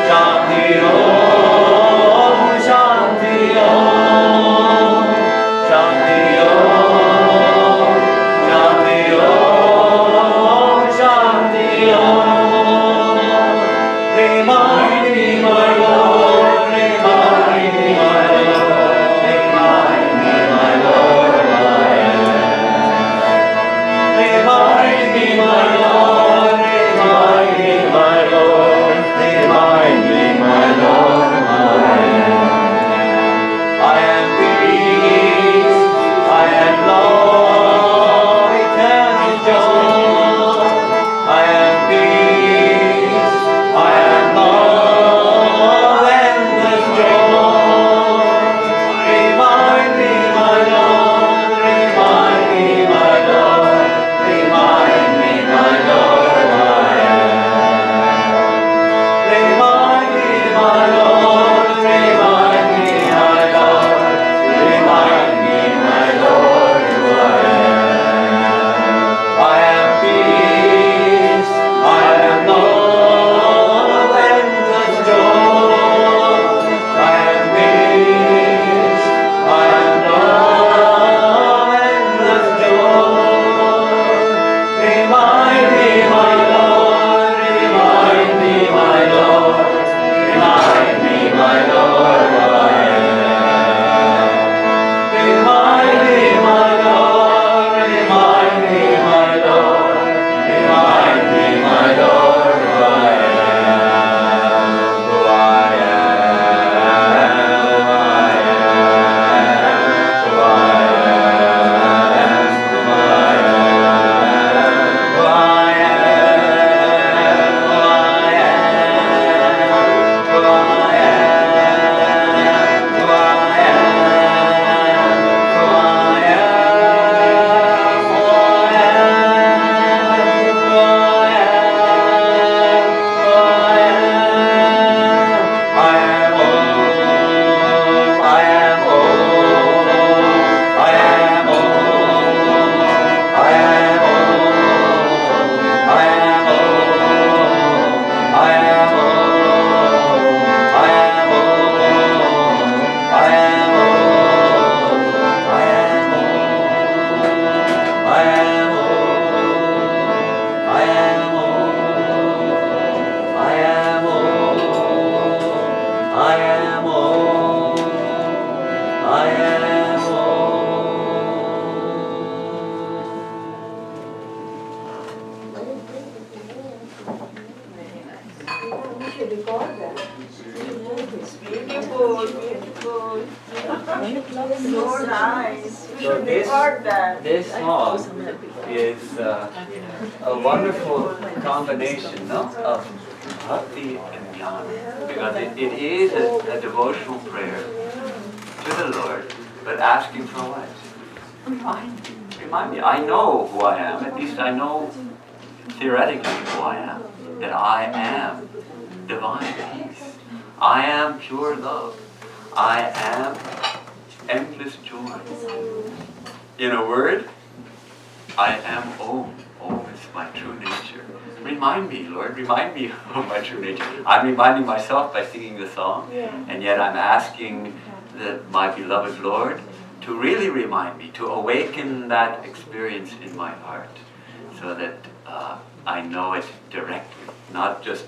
S2: Shanti Om, Shanti Om, Shanti Om, Shanti Om, Shanti Om. Remind me, my Lord, remind me, my Lord, remind me, my Lord, I am. Remind me, my Lord, remind me, my Lord, remind me, my Lord, I am peace, I am love, eternal joy. I am peace, I am love, endless joy. Remind me, my Lord, remind me, my Lord, remind me, my Lord, I am. Remind me, my Lord, remind me, my Lord, remind me, my Lord, who I am. I am peace, I am love, endless joy. I am peace, I am love, endless joy. Remind me, my Lord, remind me, my Lord, remind me, my Lord, who I am. Remind me, my Lord, remind me, my Lord, remind me, my Lord, who I am, who I am, who I am, who I am, who I am, who I am, who I am, who I am, who I
S5: We should record that.
S9: Beautiful, beautiful. So nice. We
S2: So
S9: should
S2: this-
S9: record that.
S2: This song is a wonderful combination, no, of bhakti and jnana, because it is a devotional prayer to the Lord, but asking for what? Remind me. I know who I am. At least I know theoretically who I am. That I am divine peace. I am pure love. I am endless joy. In a word, I am Om. Om is my true nature. Remind me, Lord, remind me of my true nature. I'm reminding myself by singing the song, and yet I'm asking my beloved Lord to really remind me, to awaken that experience in my heart, so that I know it directly, not just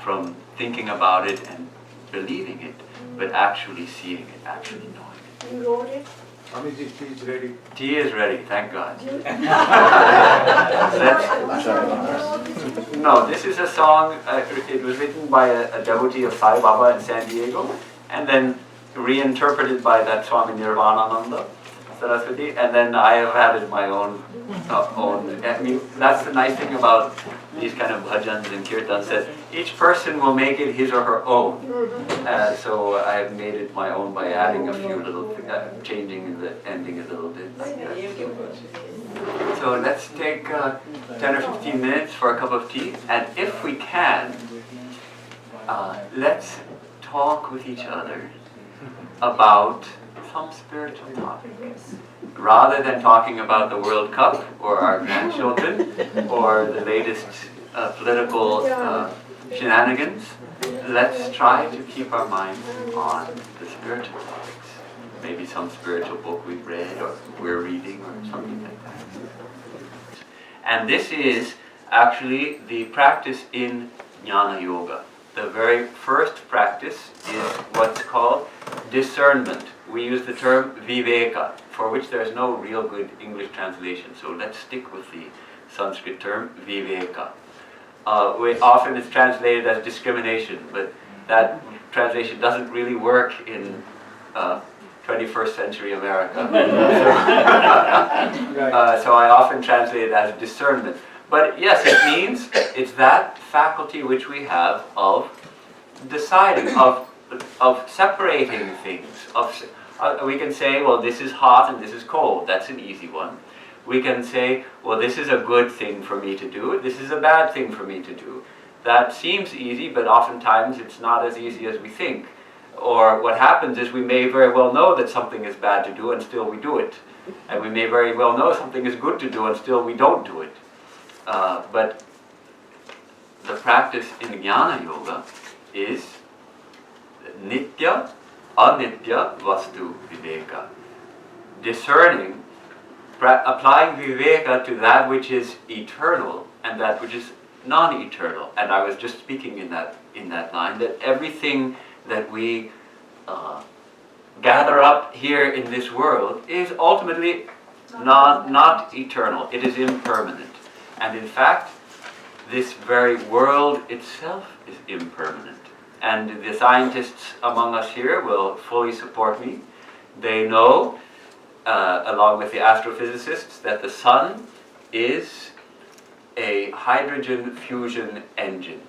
S2: from thinking about it and believing it, but actually seeing it, actually knowing it.
S5: You wrote it?
S3: Swamiji, tea is ready.
S2: Tea is ready, thank God. No, this is a song, it was written by a devotee of Sai Baba in San Diego, and then reinterpreted by that Swami Nirvanananda Saraswati, and then I have added my own. I mean, that's the nice thing about these kind of bhajans and kirtans, that each person will make it his or her own. So I have made it my own by adding a few little, changing the ending a little bit. So let's take 10 or 15 minutes for a cup of tea, and if we can, let's talk with each other about some spiritual topics. Rather than talking about the World Cup or our grandchildren or the latest political shenanigans, let's try to keep our minds on the spiritual topics. Maybe some spiritual book we've read or we're reading or something like that. And this is actually the practice in Jnana Yoga. The very first practice is what's called discernment. We use the term Viveka, for which there's no real good English translation, so let's stick with the Sanskrit term Viveka. Often it's translated as discrimination, but that translation doesn't really work in 21st century America. So I often translate it as discernment. But yes, it means it's that faculty which we have of deciding, of separating things. We can say, well, this is hot and this is cold. That's an easy one. We can say, well, this is a good thing for me to do. This is a bad thing for me to do. That seems easy, but oftentimes it's not as easy as we think. Or what happens is we may very well know that something is bad to do and still we do it. And we may very well know something is good to do and still we don't do it. But the practice in Jnana Yoga is Nitya, Anitya, Vastu, Viveka. Discerning, applying Viveka to that which is eternal and that which is non-eternal. And I was just speaking in that line that everything that we gather up here in this world is ultimately not eternal. It is impermanent. And in fact, this very world itself is impermanent. And the scientists among us here will fully support me. They know, along with the astrophysicists, that the sun is a hydrogen fusion engine.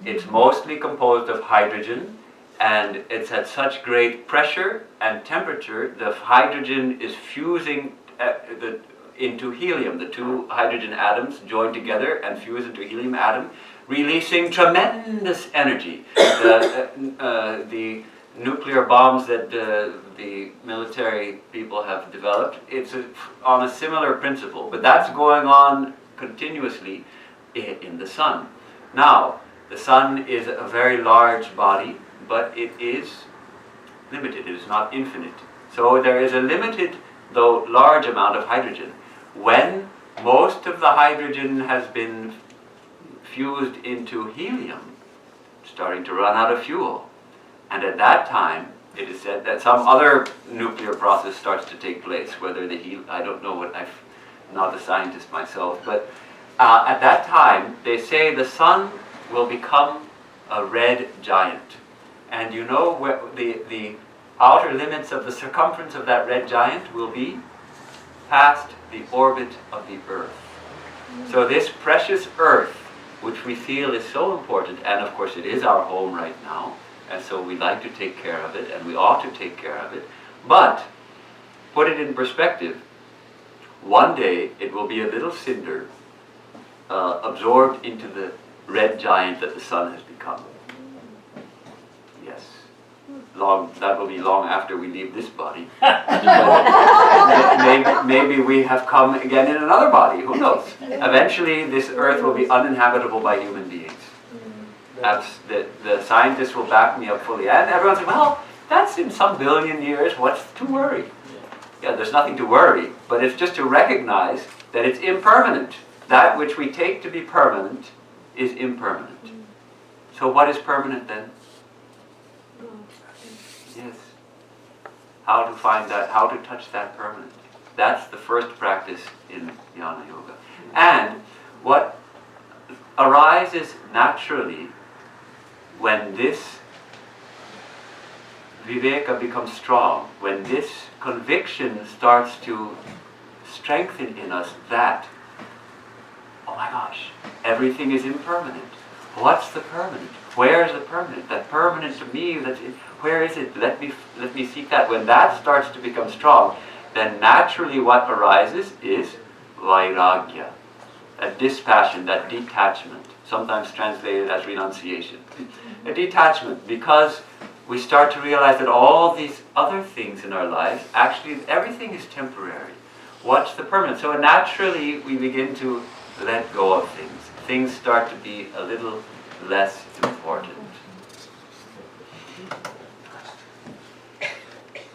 S2: It's mostly composed of hydrogen, and it's at such great pressure and temperature, the hydrogen is fusing into helium. The two hydrogen atoms join together and fuse into a helium atom, releasing tremendous energy. The nuclear bombs that the military people have developed, it's on a similar principle, but that's going on continuously in the sun. Now, the sun is a very large body, but it is limited. It is not infinite. So there is a limited, though large, amount of hydrogen. When most of the hydrogen has been fused into helium, starting to run out of fuel, and at that time it is said that some other nuclear process starts to take place, whether the I don't know what, I'm not a scientist myself, but at that time they say the sun will become a red giant. And you know where the outer limits of the circumference of that red giant will be? Past the orbit of the Earth. So this precious Earth, which we feel is so important, and of course it is our home right now, and so we like to take care of it, and we ought to take care of it, but put it in perspective, one day it will be a little cinder absorbed into the red giant that the sun has become. Yes. That will be long after we leave this body. maybe we have come again in another body, who knows? Eventually this earth will be uninhabitable by human beings. The scientists will back me up fully. And everyone says, well, that's in some billion years, what's to worry? Yeah, there's nothing to worry, but it's just to recognize that it's impermanent. That which we take to be permanent is impermanent. So what is permanent then? Yes. How to find that, how to touch that permanent. That's the first practice in Jnana Yoga. And what arises naturally when this Viveka becomes strong, when this conviction starts to strengthen in us that oh my gosh, everything is impermanent. What's the permanent? Where's the permanent? That permanent to me, where is it? Let me seek that. When that starts to become strong, then naturally what arises is vairagya, a dispassion, that detachment, sometimes translated as renunciation. A detachment, because we start to realize that all these other things in our lives, actually everything is temporary. What's the permanent? So naturally we begin to let go of things. Things start to be a little less important.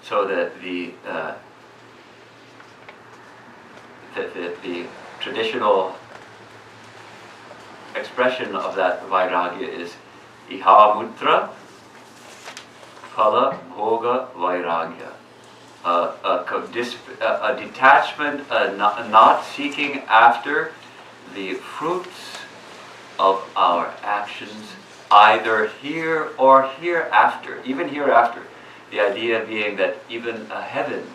S2: So that the traditional expression of that vairagya is ihamutra phala bhoga vairagya. A detachment, not seeking after the fruits of our actions, either here or hereafter, even hereafter. The idea being that even a heaven,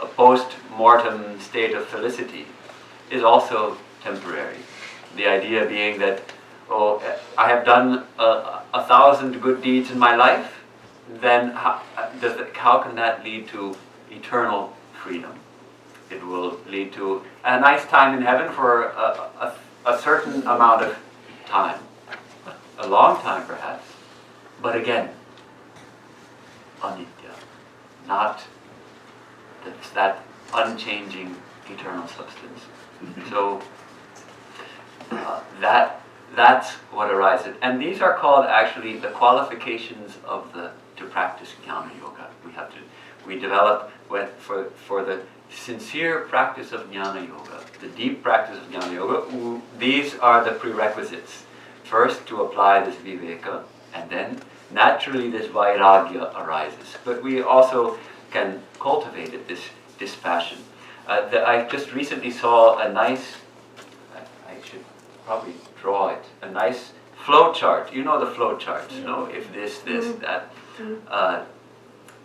S2: a post-mortem state of felicity, is also temporary. The idea being that, I have done 1,000 good deeds in my life, then how can that lead to eternal freedom? It will lead to a nice time in heaven for a certain amount of time, a long time perhaps, but again, anitya, not that unchanging eternal substance. So that's what arises, and these are called actually the qualifications of to practice Jnana Yoga. We develop for the sincere practice of Jnana Yoga, the deep practice of Jnana Yoga. These are the prerequisites. First, to apply this viveka, and then naturally this vairagya arises. But we also can cultivate it, this dispassion. I just recently saw a nice, I should probably draw it, a nice flow chart. You know the flow charts, no? If this, that.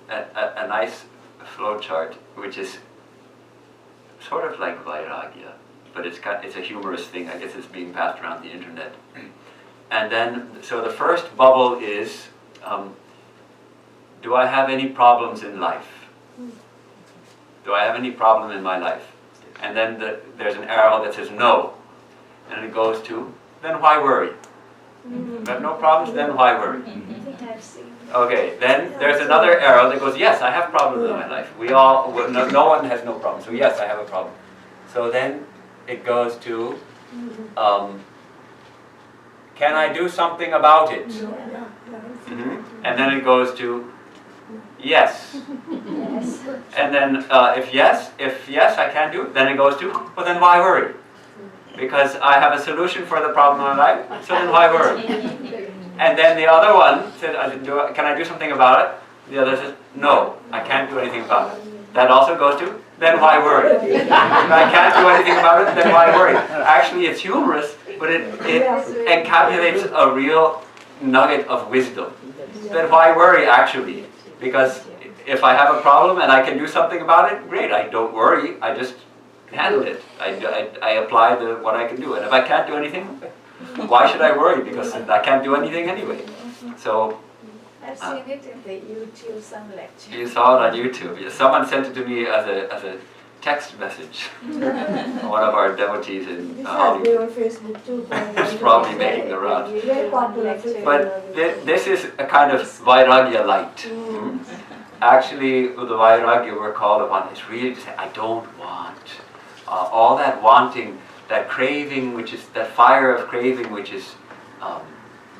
S2: A nice flow chart, which is sort of like vairagya, but it's a humorous thing. I guess it's being passed around the internet. And then, so the first bubble is, do I have any problems in life? Do I have any problem in my life? And then there's an arrow that says no. And it goes to, then why worry? If I have no problems, then why worry? Okay, then there's another arrow that goes, yes, I have problems in my life. No one has no problem, so yes, I have a problem. So then it goes to, can I do something about it? And then it goes to, yes. And then if yes I can do it, then it goes to, well then why worry? Because I have a solution for the problem in my life, so then why worry? And then the other one said, can I do something about it? The other says, no, I can't do anything about it. That also goes to, then why worry? If I can't do anything about it, then why worry? Actually, it's humorous, but it encapsulates a real nugget of wisdom. Then why worry, actually? Because if I have a problem and I can do something about it, great, I don't worry, I just handle it. I apply what I can do. And if I can't do anything, why should I worry? Because I can't do anything anyway. So
S9: I've seen it in the YouTube, some lecture.
S2: You saw it on YouTube. Someone sent it to me as a text message. One of our devotees in Hollywood.
S5: on Facebook too.
S2: It's probably making the rounds.
S5: Very popular.
S2: But this is a kind of vairagya light. Actually, the vairagya we're called upon is really to say, I don't want. All that wanting, that craving, which is that fire of craving which is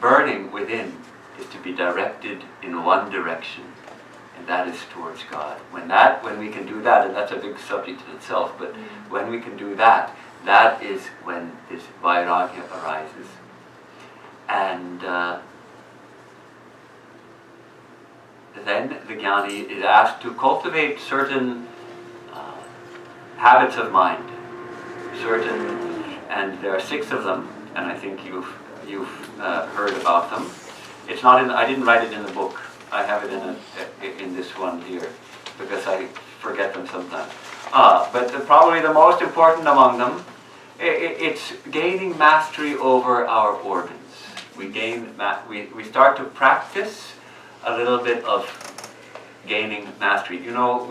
S2: burning within, is to be directed in one direction, and that is towards God. When we can do that, and that's a big subject in itself, but when we can do that, that is when this vairagya arises. And then the jnani is asked to cultivate certain habits of mind, and there are 6 of them, and I think you've heard about them. It's not in. I didn't write it in the book. I have it in this one here because I forget them sometimes. But probably the most important among them it's gaining mastery over our organs. We start to practice a little bit of gaining mastery. You know,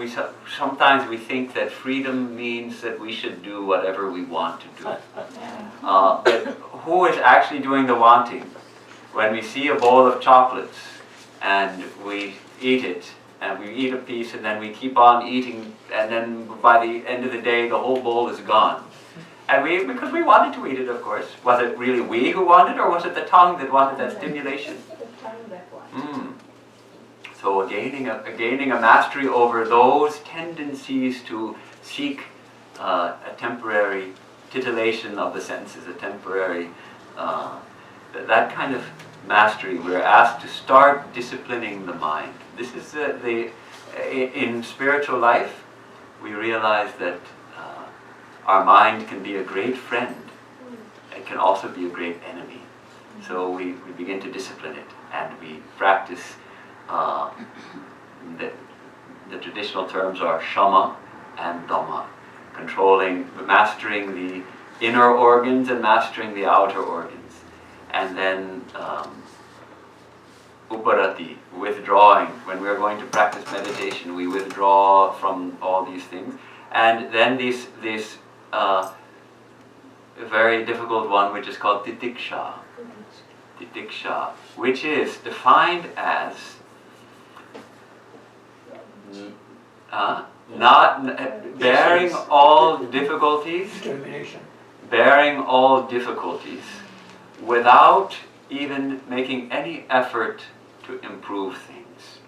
S2: sometimes we think that freedom means that we should do whatever we want to do. But who is actually doing the wanting? When we see a bowl of chocolates and we eat it, and we eat a piece and then we keep on eating, and then by the end of the day the whole bowl is gone. And because we wanted to eat it, of course. Was it really we who wanted, or was it the tongue that wanted that stimulation?
S9: The tongue that wanted.
S2: So gaining a mastery over those tendencies to seek a temporary titillation of the senses, a temporary, that kind of mastery, we're asked to start disciplining the mind. This is in spiritual life, we realize that our mind can be a great friend. It can also be a great enemy. So we begin to discipline it, and we practice, the traditional terms are shama and dhamma, mastering the inner organs and mastering the outer organs. And then uparati, withdrawing. When we're going to practice meditation, we withdraw from all these things. And then this very difficult one, which is called titiksha. Titiksha, which is defined as not bearing all difficulties, bearing all difficulties without even making any effort to improve things.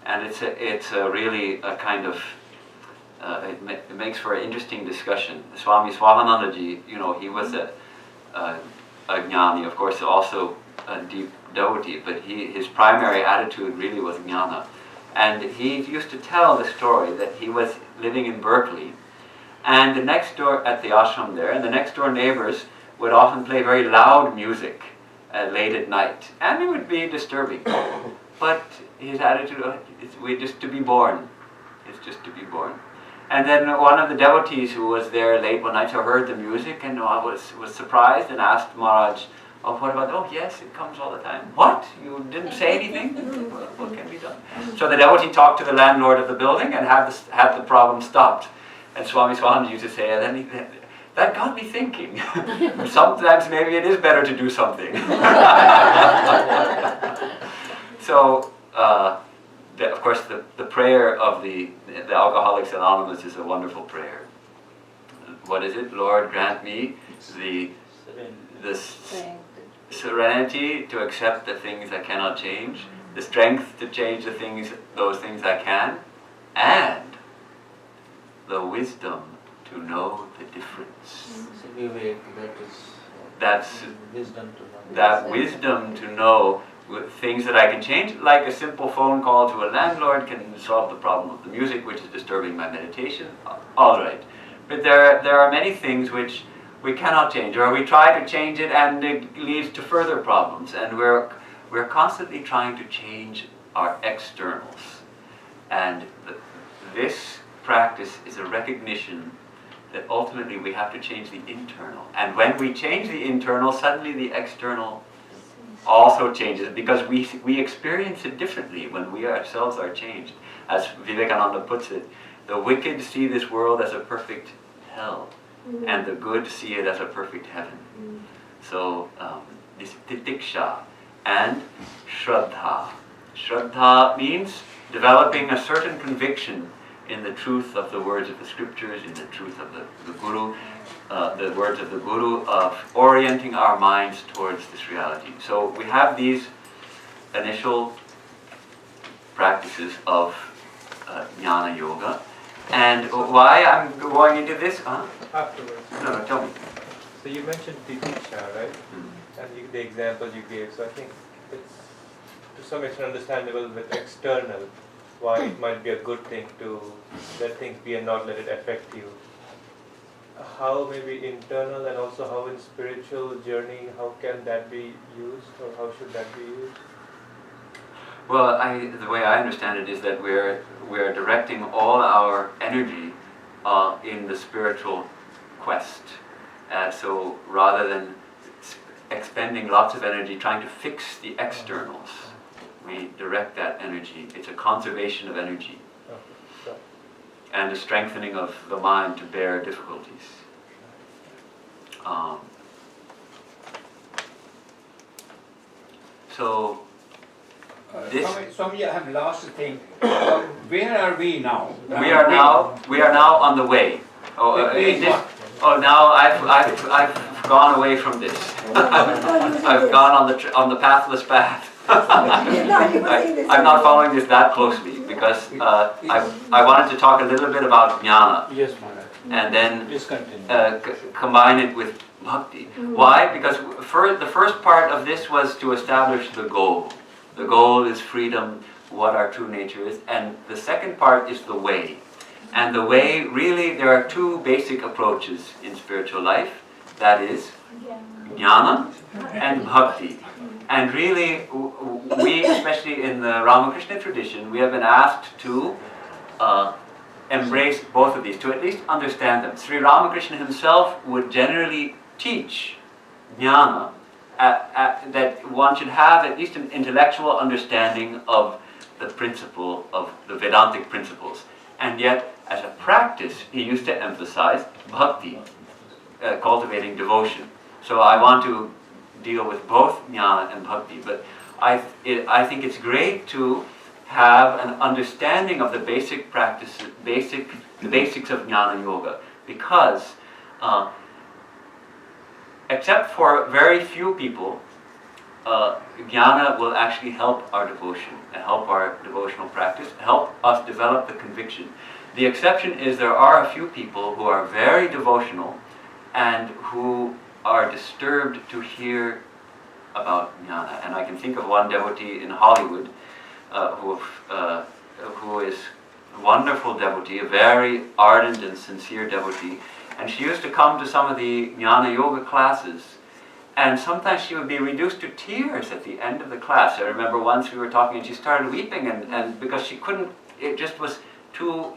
S2: And it's really a kind of it makes for an interesting discussion. Swami Swahanandaji, you know, he was a jnani, of course, also a deep devotee, but his primary attitude really was jnana. And he used to tell the story that he was living in Berkeley, and the next door at the ashram there, and the next door neighbors would often play very loud music late at night, and it would be disturbing. But his attitude, we're just to be born. It's just to be born. And then one of the devotees who was there late one night heard the music and was surprised and asked Maharaj, "Oh, what about?" "Oh, yes, it comes all the time." "What? You didn't say anything?" What can be done? So the devotee talked to the landlord of the building and had the problem stopped. And Swami Swahananda used to say, and then that got me thinking. Sometimes maybe it is better to do something. So, of course, the prayer of the Alcoholics Anonymous is a wonderful prayer. What is it? Lord, grant me the serenity to accept the things I cannot change, the strength to change those things I can, and the wisdom to know the difference. That's wisdom to know. That wisdom to know things that I can change, like a simple phone call to a landlord can solve the problem of the music, which is disturbing my meditation. All right. But there are many things which we cannot change, or we try to change it and it leads to further problems. And we're constantly trying to change our externals. And this practice is a recognition that ultimately we have to change the internal. And when we change the internal, suddenly the external also changes, because we experience it differently when we ourselves are changed. As Vivekananda puts it, the wicked see this world as a perfect hell, and the good see it as a perfect heaven. So this titiksha and shraddha. Shraddha means developing a certain conviction in the truth of the words of the scriptures, in the truth of the Guru, the words of the Guru, of orienting our minds towards this reality. So we have these initial practices of Jnana Yoga. And why I'm going into this?
S10: Afterwards.
S2: No, tell me.
S10: So you mentioned titiksha, right? And the example you gave. So I think it's to some extent understandable with external, why it might be a good thing to let things be and not let it affect you. How maybe internal, and also how in spiritual journey, how can that be used, or how should that be used?
S2: Well, the way I understand it is that we're directing all our energy in the spiritual quest. So rather than expending lots of energy trying to fix the externals, we direct that energy. It's a conservation of energy and a strengthening of the mind to bear difficulties. So this
S4: Swami, I have last thing. Where are we now?
S2: we are now on the way. Now I've gone away from this. I've gone on the pathless path. I'm not following this that closely because I wanted to talk a little bit about Nyana.
S7: Yes, Maharaj.
S2: And then
S7: Please continue.
S2: combine it with bhakti. Why? Because the first part of this was to establish the goal. The goal is freedom, what our true nature is. And the second part is the way. And the way, really, there are two basic approaches in spiritual life. That is Jnana and Bhakti. And really, we, especially in the Ramakrishna tradition, we have been asked to embrace both of these, to at least understand them. Sri Ramakrishna himself would generally teach Jnana, that one should have at least an intellectual understanding of the principle, of the Vedantic principles. And yet, as a practice, he used to emphasize bhakti, cultivating devotion. So I want to deal with both jnana and bhakti, but I think it's great to have an understanding of the basic practices, the basics of jnana yoga, because except for very few people, jnana will actually help our devotion, and help our devotional practice, help us develop the conviction. The exception is there are a few people who are very devotional and who are disturbed to hear about jnana. And I can think of one devotee in Hollywood who is a wonderful devotee, a very ardent and sincere devotee. And she used to come to some of the jnana yoga classes, and sometimes she would be reduced to tears at the end of the class. I remember once we were talking and she started weeping, and because she couldn't, it just was too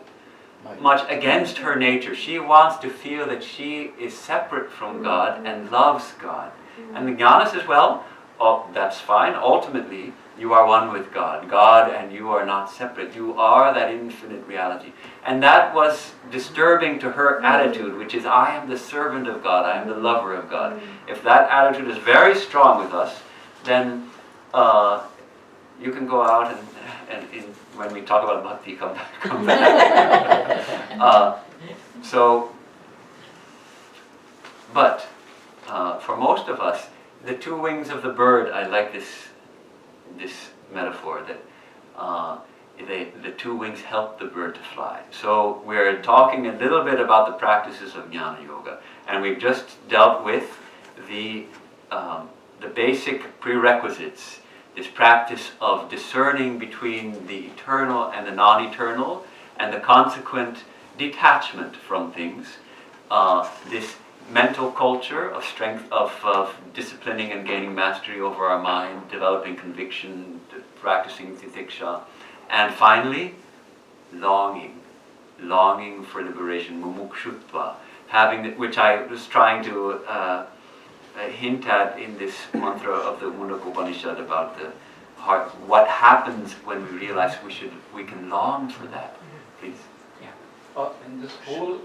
S2: much against her nature. She wants to feel that she is separate from God and loves God. And the jnana says, well, oh, that's fine. Ultimately, you are one with God. God and you are not separate. You are that infinite reality. And that was disturbing to her attitude, which is, I am the servant of God. I am the lover of God. If that attitude is very strong with us, then you can go out and when we talk about bhakti, come back. But for most of us, the two wings of the bird, I like this metaphor, that the two wings help the bird to fly. So we're talking a little bit about the practices of jnana yoga, and we've just dealt with the basic prerequisites, this practice of discerning between the eternal and the non-eternal, and the consequent detachment from things, this mental culture of strength, of disciplining and gaining mastery over our mind, developing conviction, practicing titiksha, and finally, longing for liberation, mumukshutva, which I was trying to hint at in this mantra of the Mundaka Upanishad about the heart. What happens when we realize we can long for that? Please.
S7: Yeah. In this whole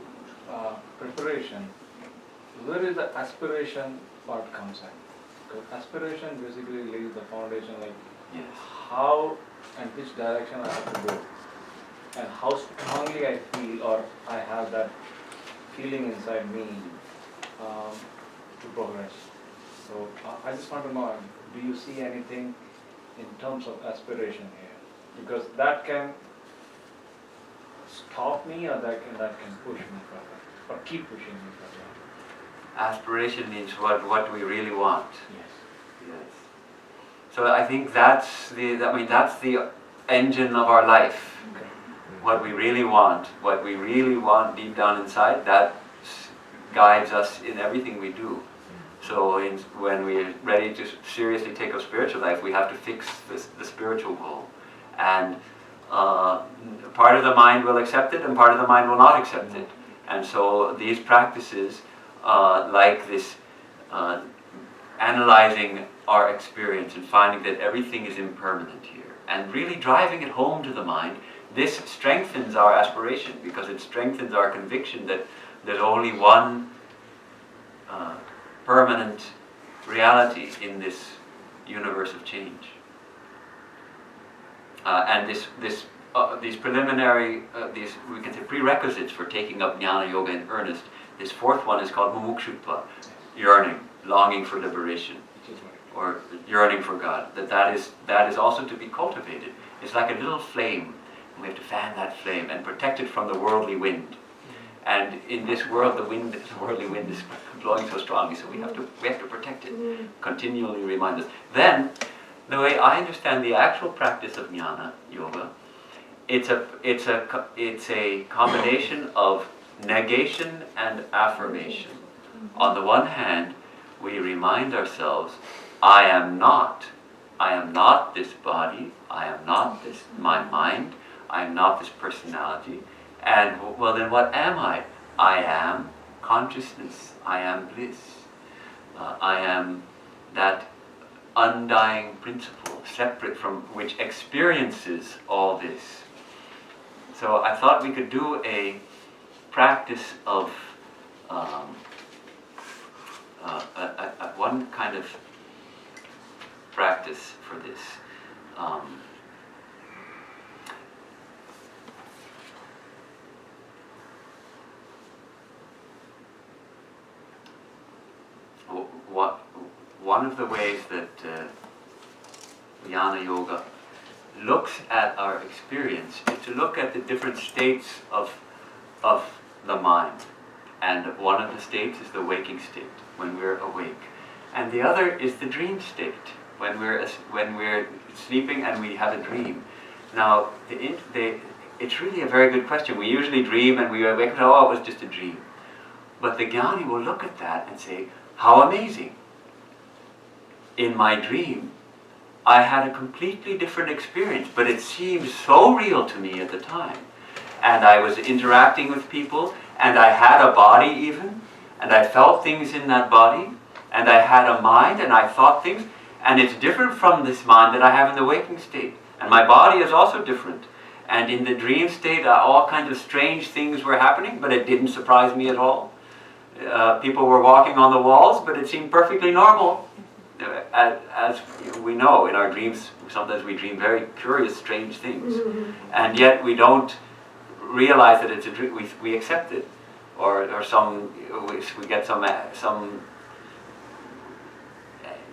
S7: preparation, where is the aspiration part comes in? Because aspiration basically lays the foundation, like
S2: Yes.
S7: how and which direction I have to go, and how strongly I feel, or I have that feeling inside me to progress. So I just want to know, do you see anything in terms of aspiration here? Because that can stop me, or that can push me further, or keep pushing me further.
S2: Aspiration means what we really want.
S7: Yes.
S2: Yes. So I think that's the engine of our life.
S7: Okay.
S2: What we really want deep down inside, that guides us in everything we do. So when we're ready to seriously take up spiritual life, we have to fix the spiritual goal. And part of the mind will accept it, and part of the mind will not accept it. And so these practices like this analyzing our experience and finding that everything is impermanent here, and really driving it home to the mind. This strengthens our aspiration, because it strengthens our conviction that there's only one permanent reality in this universe of change. And these preliminary, these we can say prerequisites for taking up Jnana Yoga in earnest. This fourth one is called mumukshutva, yearning, longing for liberation, or yearning for God. That is also to be cultivated. It's like a little flame, and we have to fan that flame and protect it from the worldly wind. And in this world, the worldly wind is blowing so strongly, so we have to protect it. Continually remind us. Then, the way I understand the actual practice of Jnana Yoga, it's a combination of negation and affirmation. On the one hand, we remind ourselves, I am not this body, I am not this my mind, I am not this personality. And well, then what am I? I am consciousness, I am bliss, I am that undying principle, separate from which experiences all this. So I thought we could do a practice of one kind of practice for this. One of the ways that Jnana Yoga looks at our experience is to look at the different states of the mind. And one of the states is the waking state, when we're awake. And the other is the dream state, when we're sleeping and we have a dream. Now, it's really a very good question. We usually dream and we wake up, oh, it was just a dream. But the Jnani will look at that and say, how amazing. In my dream, I had a completely different experience, but it seemed so real to me at the time. And I was interacting with people, and I had a body even, and I felt things in that body, and I had a mind, and I thought things, and it's different from this mind that I have in the waking state. And my body is also different. And in the dream state, all kinds of strange things were happening, but it didn't surprise me at all. People were walking on the walls, but it seemed perfectly normal. As we know, in our dreams, sometimes we dream very curious, strange things. And yet we don't realize that it's a dream. We accept it. Or we get some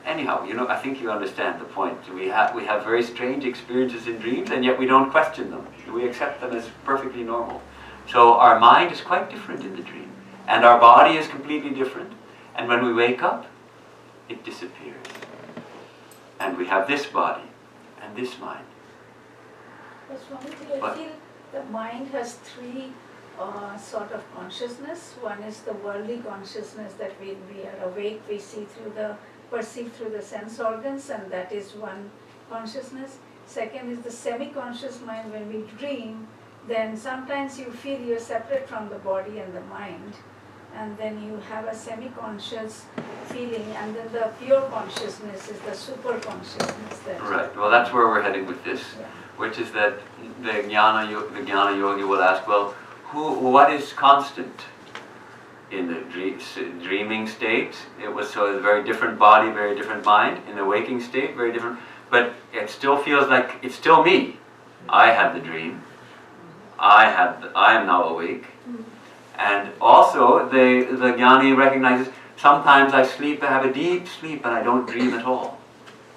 S2: anyhow, I think you understand the point. We have very strange experiences in dreams, and yet we don't question them. We accept them as perfectly normal. So our mind is quite different in the dream. And our body is completely different. And when we wake up, it disappears. And we have this body and this mind.
S9: But Swami, I feel the mind has three sort of consciousness. One is the worldly consciousness, that when we are awake, we perceive through the sense organs, and that is one consciousness. Second is the semi-conscious mind. When we dream, then sometimes you feel you're separate from the body and the mind, and then you have a semi-conscious feeling, and then the pure consciousness is the super consciousness.
S2: Right. Well, that's where we're heading with this, which is that the Jnana Yogi will ask, well, what is constant in the dreaming state? It was a very different body, very different mind. In the waking state, very different. But it still feels like it's still me. I had the dream. I am now awake. And also, the Jnani recognizes, sometimes I sleep, I have a deep sleep, and I don't dream at all.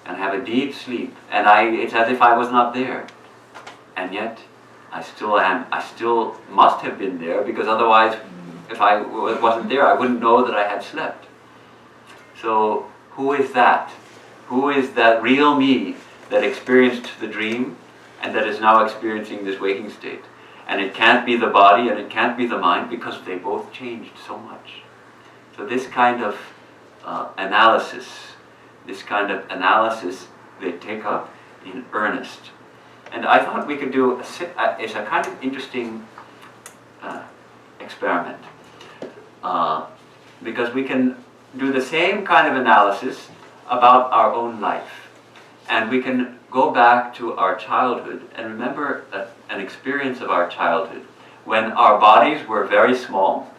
S2: And I have a deep sleep, and it's as if I was not there. And yet, I still must have been there, because otherwise, if I wasn't there, I wouldn't know that I had slept. So, who is that? Who is that real me that experienced the dream, and that is now experiencing this waking state? And it can't be the body and it can't be the mind, because they both changed so much. So this kind of analysis they take up in earnest. And I thought we could do it's a kind of interesting experiment. because we can do the same kind of analysis about our own life. And we can go back to our childhood and remember an experience of our childhood when our bodies were very small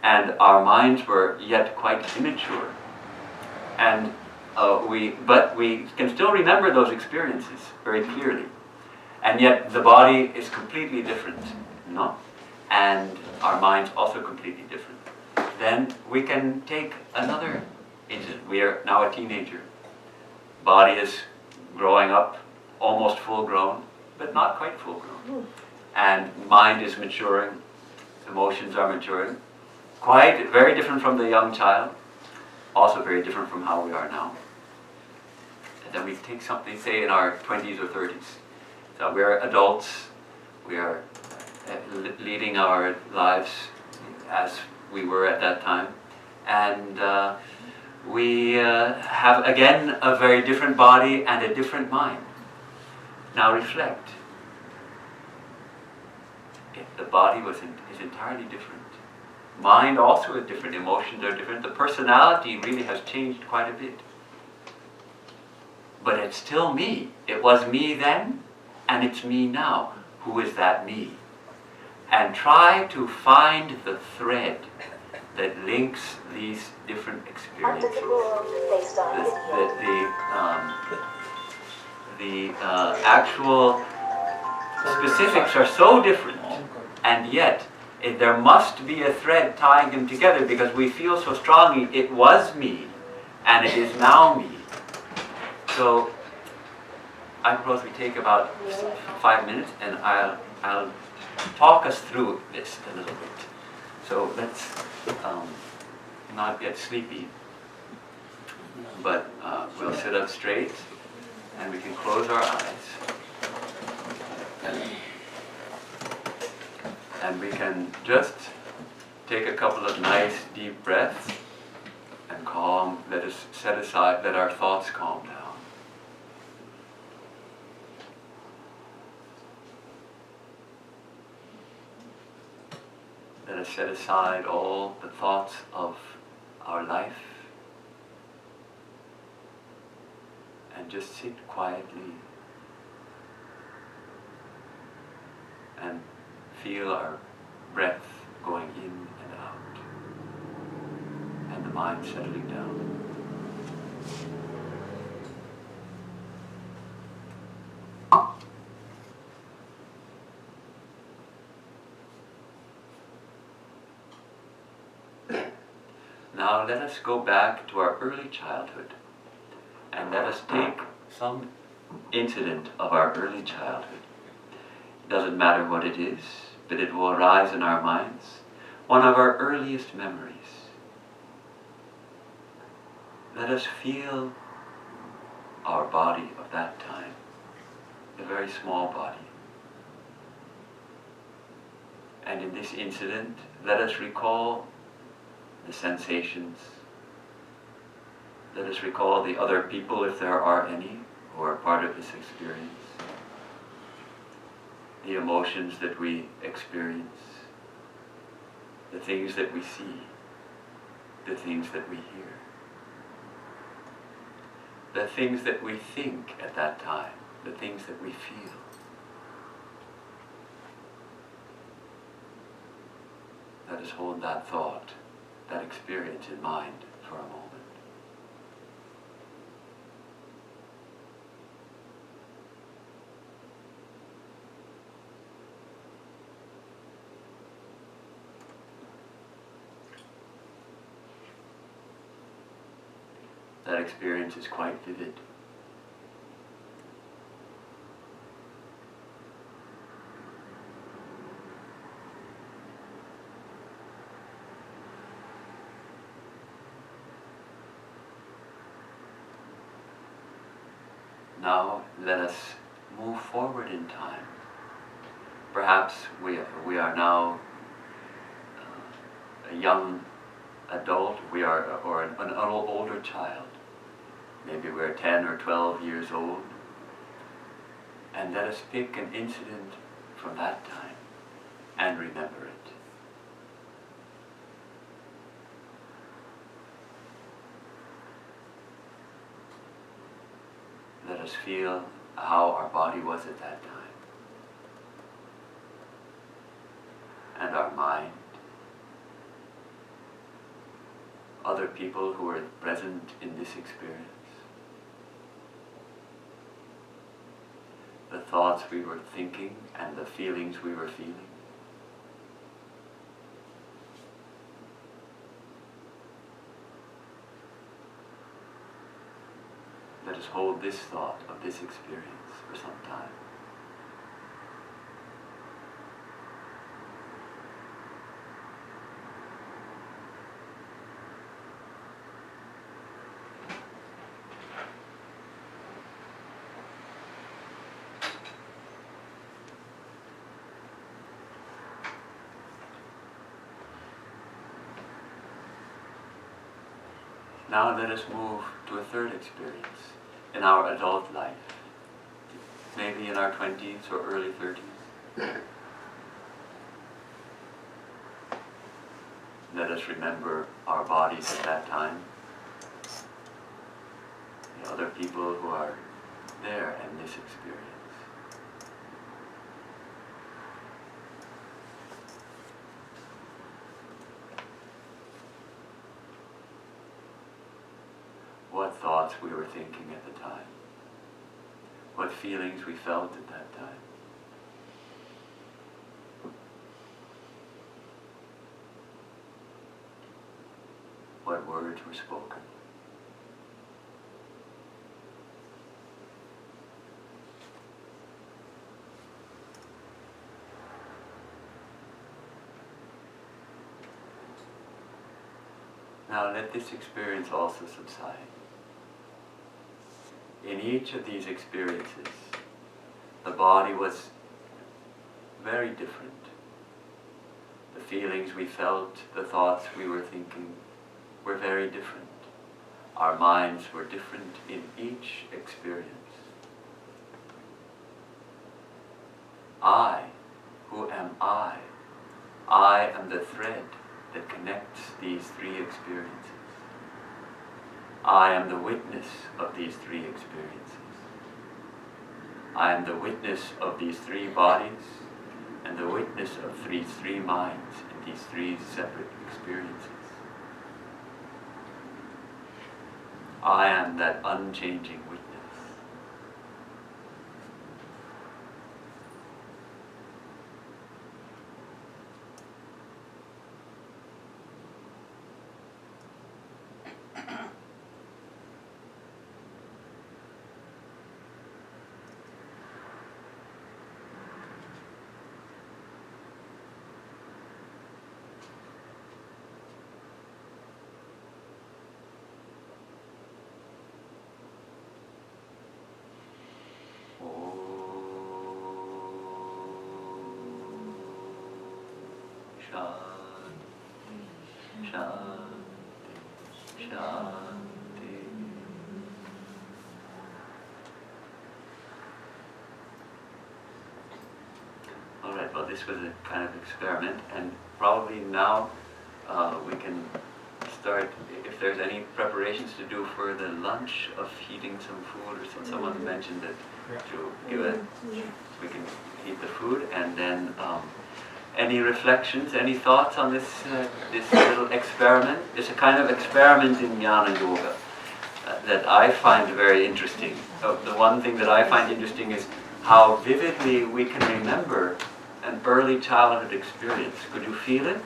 S2: and our minds were yet quite immature. And but we can still remember those experiences very clearly. And yet the body is completely different, and our minds also completely different. Then we can take another incident. We are now a teenager. Body is growing up, almost full grown, but not quite full grown. And mind is maturing, emotions are maturing. Quite very different from the young child, also very different from how we are now. And then we take something, say in our 20s or 30s. So we're adults, we are leading our lives as we were at that time. And we have again a very different body and a different mind. Now reflect. The body is entirely different. Mind also is different, emotions are different. The personality really has changed quite a bit. But it's still me. It was me then, and it's me now. Who is that me? And try to find the thread that links these different experiences. The actual specifics are so different, and yet there must be a thread tying them together, because we feel so strongly it was me and it is now me. So I propose we take about 5 minutes and I'll talk us through this a little bit. So let's not get sleepy, but we'll sit up straight and we can close our eyes. And we can just take a couple of nice deep breaths and let our thoughts calm down. Let us set aside all the thoughts of our life and just sit quietly and feel our breath going in and out, and the mind settling down. Now let us go back to our early childhood, and let us take some incident of our early childhood. It doesn't matter what it is, but it will arise in our minds, one of our earliest memories. Let us feel our body of that time, a very small body. And in this incident, let us recall the sensations. Let us recall the other people, if there are any, who are part of this experience. The emotions that we experience, the things that we see, the things that we hear, the things that we think at that time, the things that we feel. Let us hold that thought, that experience in mind for a moment. That experience is quite vivid. Now let us move forward in time. Perhaps we are now a young adult, or an older child. Maybe we're 10 or 12 years old. And let us pick an incident from that time and remember it. let us feel how our body was at that time. And our mind. Other people who were present in this experience. The thoughts we were thinking and the feelings we were feeling. Let us hold this thought of this experience for some time. Now let us move to a third experience in our adult life, maybe in our 20s or early 30s. Let us remember our bodies at that time, the other people who are there in this experience. What thoughts we were thinking at the time, what feelings we felt at that time. What words were spoken. Now let this experience also subside. In each of these experiences, the body was very different. The feelings we felt, the thoughts we were thinking were very different. Our minds were different in each experience. I, who am I? I am the thread that connects these three experiences. I am the witness of these three experiences. I am the witness of these three bodies and the witness of these three minds in these three separate experiences. I am that unchanging witness. Shanti, Shanti, Shanti. All right, well, this was a kind of experiment, and probably now we can start, if there's any preparations to do for the lunch of heating some food, or someone mentioned it, to give it, we can heat the food, and then any reflections, any thoughts on this this little experiment? It's a kind of experiment in Jnana Yoga that I find very interesting. The one thing that I find interesting is how vividly we can remember an early childhood experience. Could you feel it?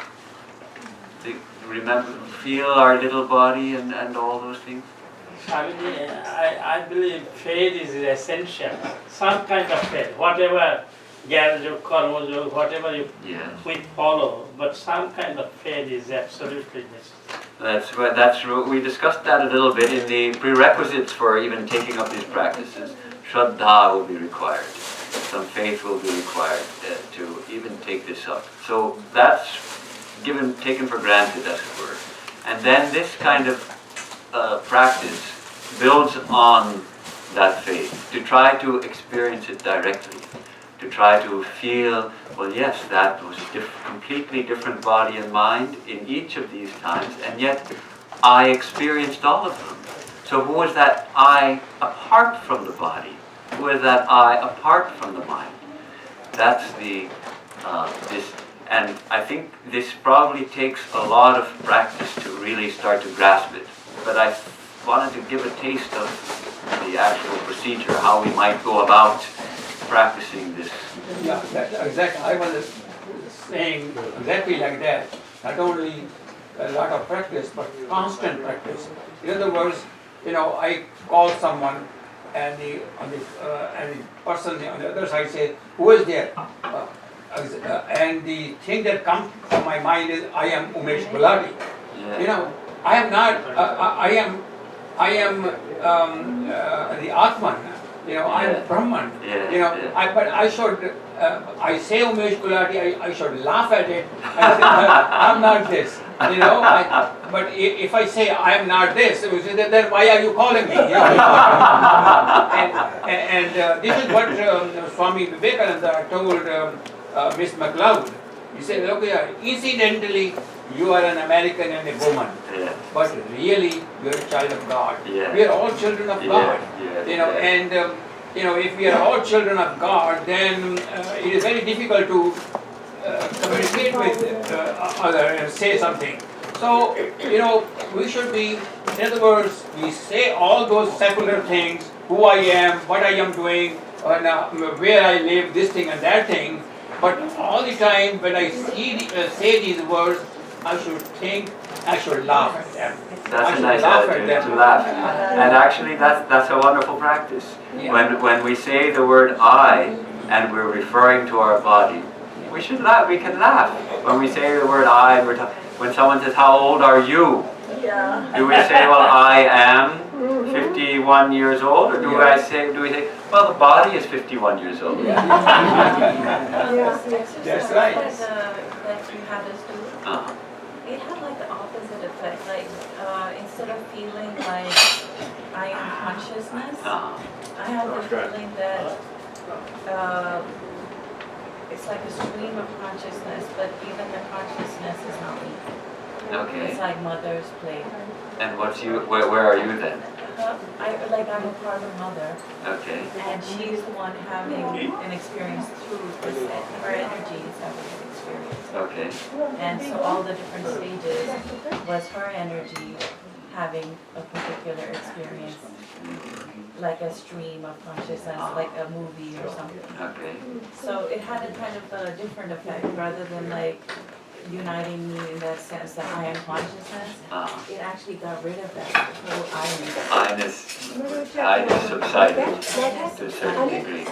S2: Feel our little body and all those things?
S8: I believe faith is essential. Some kind of faith, whatever Jnana Yoga, Karma Yoga, whatever we follow, but some kind of faith is absolutely necessary.
S2: That's true. We discussed that a little bit in the prerequisites for even taking up these practices. Shraddha will be required. Some faith will be required to even take this up. So that's taken for granted, as it were. And then this kind of practice builds on that faith, to try to experience it directly, to try to feel, well, yes, that was a completely different body and mind in each of these times, and yet I experienced all of them. So who is that I apart from the body? Who is that I apart from the mind? That's the this, and I think this probably takes a lot of practice to really start to grasp it. But I wanted to give a taste of the actual procedure, how we might go about practicing this.
S4: Yeah, exactly. I was saying exactly like that. Not only a lot of practice, but constant practice. In other words, I call someone, and the person on the other side says, "Who is there?" And the thing that comes from my mind is, "I am Umesh Gulati."
S2: Yeah.
S4: I am not. I am the Atman. I am Brahman.
S2: Yeah.
S4: But I should. I say Umesh Gulati. I should laugh at it. I say, I'm not this. But if I say I am not this, then why are you calling me? And this is what Swami Vivekananda told Miss McLeod. He said, "Look here, incidentally, you are an American and a woman, but really you are a child of God. We are all children of God. And if we are all children of God, then it is very difficult to communicate with others and say something. So, we should be, in other words, we say all those secular things, who I am, what I am doing, where I live, this thing and that thing, but all the time when I say these words, I should think, I should laugh at them.
S2: That's a nice attitude, to laugh. And actually that's a wonderful practice. When we say the word I, and we're referring to our body, we should laugh, we can laugh. When we say the word I, and when someone says, "How old are you?" Do we say, "Well, I am 51 years old," or do we say, "Well, the body is 51 years old"?
S9: That's
S4: right.
S11: That we had us do. It had like the opposite effect. Like instead of feeling like I am consciousness, I had the feeling that it's like a stream of consciousness, but even the consciousness is not me.
S2: Okay.
S11: It's like mother's play.
S2: And where are you then?
S11: I'm a part of mother.
S2: Okay.
S11: And she's the one having an experience through this. Her energy is having an experience.
S2: Okay.
S11: And so all the different stages was her energy having a particular experience, like a stream of consciousness, like a movie or something.
S2: Okay.
S11: So it had a kind of a different effect rather than like uniting me in that sense that I am consciousness. It actually got rid of that whole
S2: I-ness subsided to a certain degree.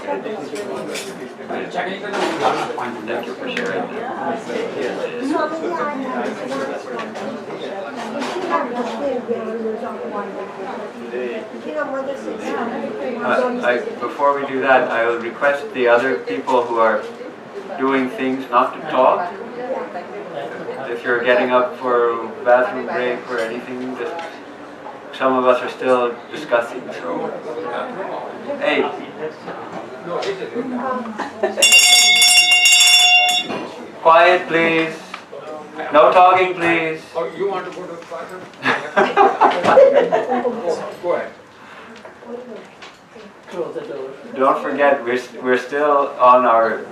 S2: Thank you for sharing before we do that, I will request the other people who are doing things not to talk. If you're getting up for a bathroom break or anything, some of us are still discussing, so. Hey. Quiet, please. No talking, please.
S4: Oh, you want to go to the bathroom? Go ahead.
S2: Don't forget, we're still on our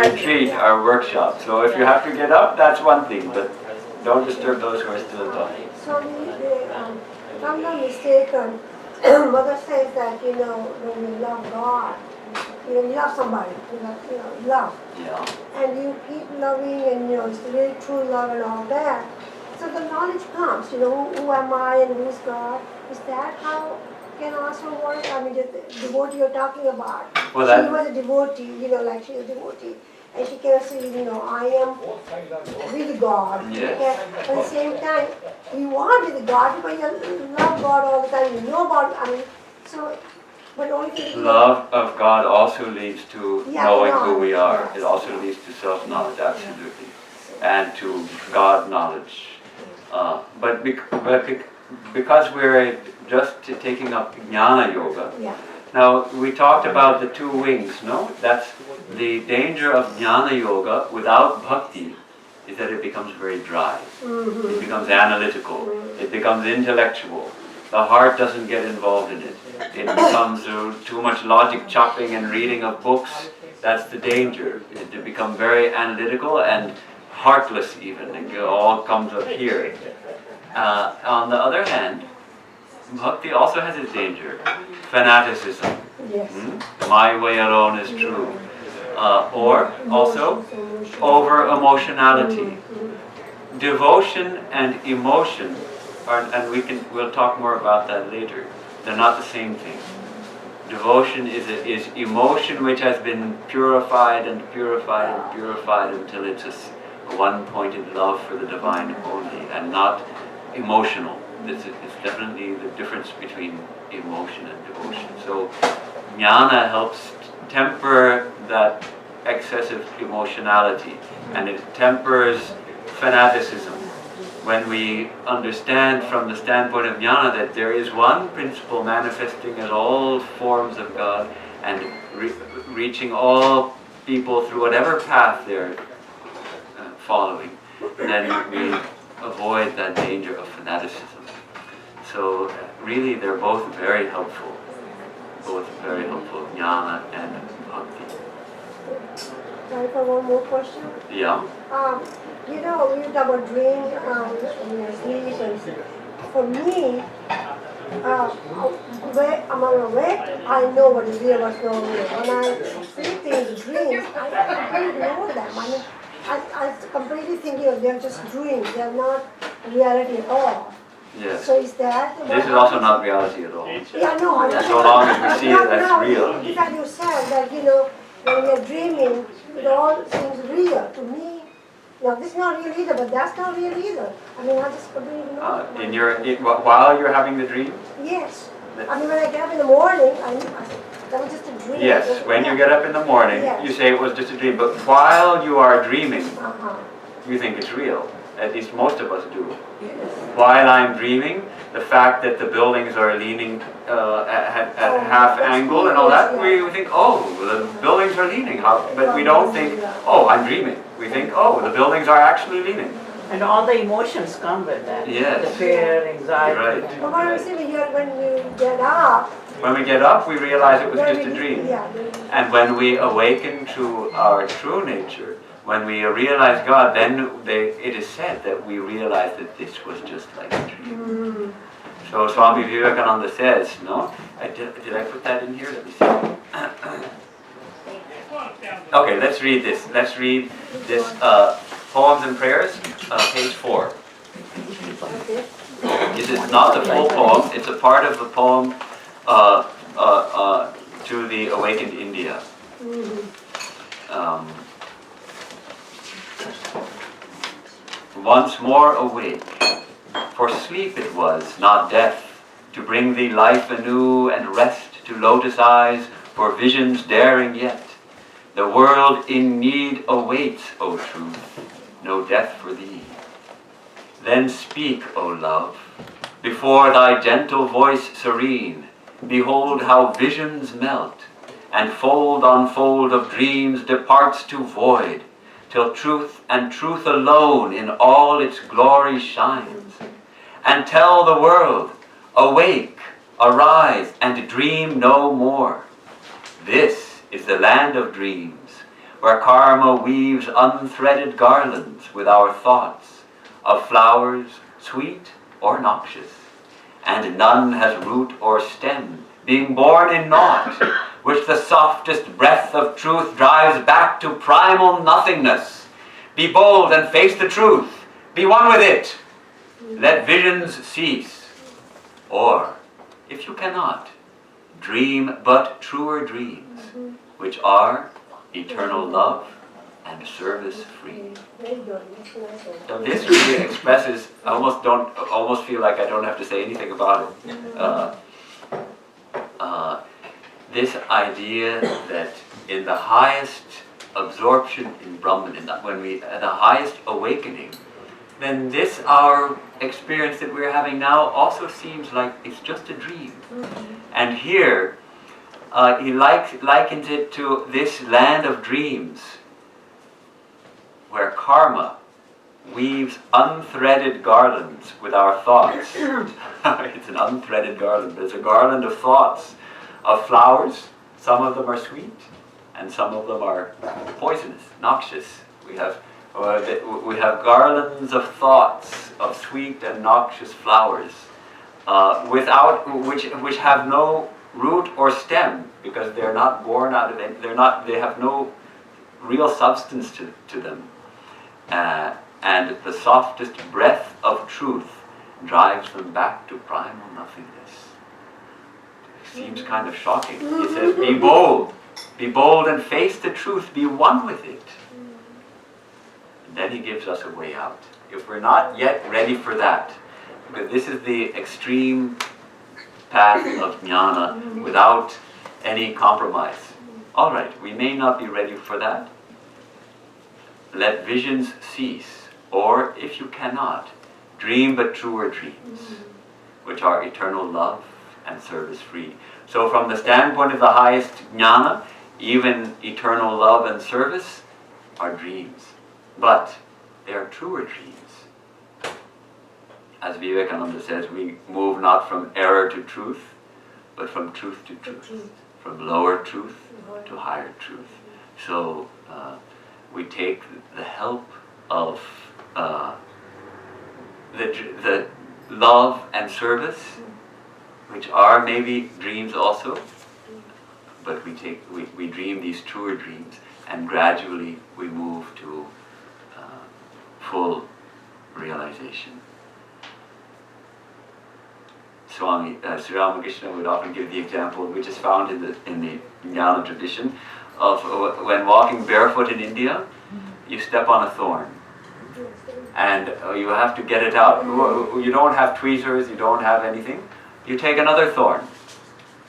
S2: retreat, our workshop. So if you have to get up, that's one thing, but don't disturb those who are still talking.
S5: So if I'm not mistaken, Mother says that, when you love God, you love somebody, love.
S2: Yeah.
S5: And you keep loving and, it's really true love and all that. So the knowledge comes, who am I and who's God? Is that how can also work? I mean, the devotee you're talking about.
S2: Well,
S5: she was a devotee, like she was a devotee. And she can say, I am with God.
S2: Yes.
S5: At the same time, you are with God because you love God all the time. You know about, so, but only thing
S2: Love of God also leads to knowing who we are. It also leads to self-knowledge, absolutely. And to God knowledge. But because we're just taking up Jnana Yoga, now we talked about the two wings, no? That's the danger of Jnana Yoga without bhakti is that it becomes very dry. It becomes analytical. It becomes intellectual. the heart doesn't get involved in it. It becomes too much logic chopping and reading of books. That's the danger. To become very analytical and heartless even. It all comes up here. On the other hand, bhakti also has its danger. Fanaticism.
S5: Yes.
S2: My way alone is true. Or also over emotionality. Devotion and emotion are, and we'll talk more about that later. They're not the same thing. Devotion is emotion which has been purified and purified and purified until it's a one-pointed love for the divine only, and not emotional. It's definitely the difference between emotion and devotion. So Nyana helps temper that excessive emotionality, and it tempers fanaticism. When we understand from the standpoint of Nyana that there is one principle manifesting as all forms of God and reaching all people through whatever path they're following, then we avoid that danger of fanaticism. So really they're both very helpful. Both very helpful, Nyana and Bhakti.
S5: Time for one more question?
S2: Yeah.
S5: You know, you talk about dream in your sleep, and for me, when I'm awake, I know what is real, what's not real. When I sleep in dreams, I completely know them. I mean, I'm completely thinking of they're just dreams. They're not reality at all.
S2: Yes.
S5: So is that...
S2: This is also not reality at all.
S5: Yeah, no.
S2: So long as we see it, that's real.
S5: In fact, you said that, you know, when you're dreaming, it all seems real to me. No, this is not real either, but that's not real either. I mean, I just completely know.
S2: While you're having the dream?
S5: Yes. I mean, when I get up in the morning, that was just a dream.
S2: Yes, when you get up in the morning,
S5: yes.
S2: You say it was just a dream. But while you are dreaming, you think it's real. At least most of us do.
S5: Yes.
S2: While I'm dreaming, the fact that the buildings are leaning at half angle and all that, we think, oh, the buildings are leaning. But we don't think, oh, I'm dreaming. We think, oh, the buildings are actually leaning.
S12: And all the emotions come with that.
S2: Yes.
S12: The fear, anxiety.
S2: Right.
S5: But what I was saying, when you get up...
S2: When we get up, we realize it was just a dream.
S5: Yeah.
S2: And when we awaken to our true nature, when we realize God, then it is said that we realize that this was just like a dream. So Swami Vivekananda says, no? Did I put that in here? Let me see. Okay, let's read this. Let's read this Poems and Prayers, page 4. This is not the full poem. It's a part of the poem to the awakened India. Once more awake, for sleep it was, not death, to bring thee life anew and rest to lotus eyes for visions daring yet. The world in need awaits, O truth, no death for thee. Then speak, O love, before thy gentle voice serene, behold how visions melt, and fold on fold of dreams departs to void, till truth and truth alone in all its glory shines. And tell the world, awake, arise, and dream no more. This is the land of dreams, where karma weaves unthreaded garlands with our thoughts, of flowers sweet or noxious, and none has root or stem, being born in naught, which the softest breath of truth drives back to primal nothingness. Be bold and face the truth. Be one with it. Let visions cease. Or, if you cannot, dream but truer dreams, which are eternal love and service free. So this really expresses, I almost feel like I don't have to say anything about it. This idea that in the highest absorption in Brahman, when we at the highest awakening, then this our experience that we're having now also seems like it's just a dream. And here he likens it to this land of dreams, where karma weaves unthreaded garlands with our thoughts. It's an unthreaded garland, but it's a garland of thoughts, of flowers. Some of them are sweet, and some of them are poisonous, noxious. We have garlands of thoughts of sweet and noxious flowers, which have no root or stem, because they're not born out of it. They have no real substance to them. And the softest breath of truth drives them back to primal nothingness. It seems kind of shocking. He says, be bold and face the truth, be one with it. And then he gives us a way out. If we're not yet ready for that, because this is the extreme path of jnana without any compromise. All right, we may not be ready for that. Let visions cease, or if you cannot, dream but truer dreams, which are eternal love and service free. So from the standpoint of the highest jnana, even eternal love and service are dreams, but they are truer dreams. As Vivekananda says, we move not from error to truth, but from truth to truth, from lower truth to higher truth. So we take the help of the love and service, which are maybe dreams also, but we dream these truer dreams, and gradually we move to full realization. Swami Sri Ramakrishna would often give the example, which is found in the Nyana tradition, of when walking barefoot in India, you step on a thorn, and you have to get it out. You don't have tweezers, you don't have anything. You take another thorn,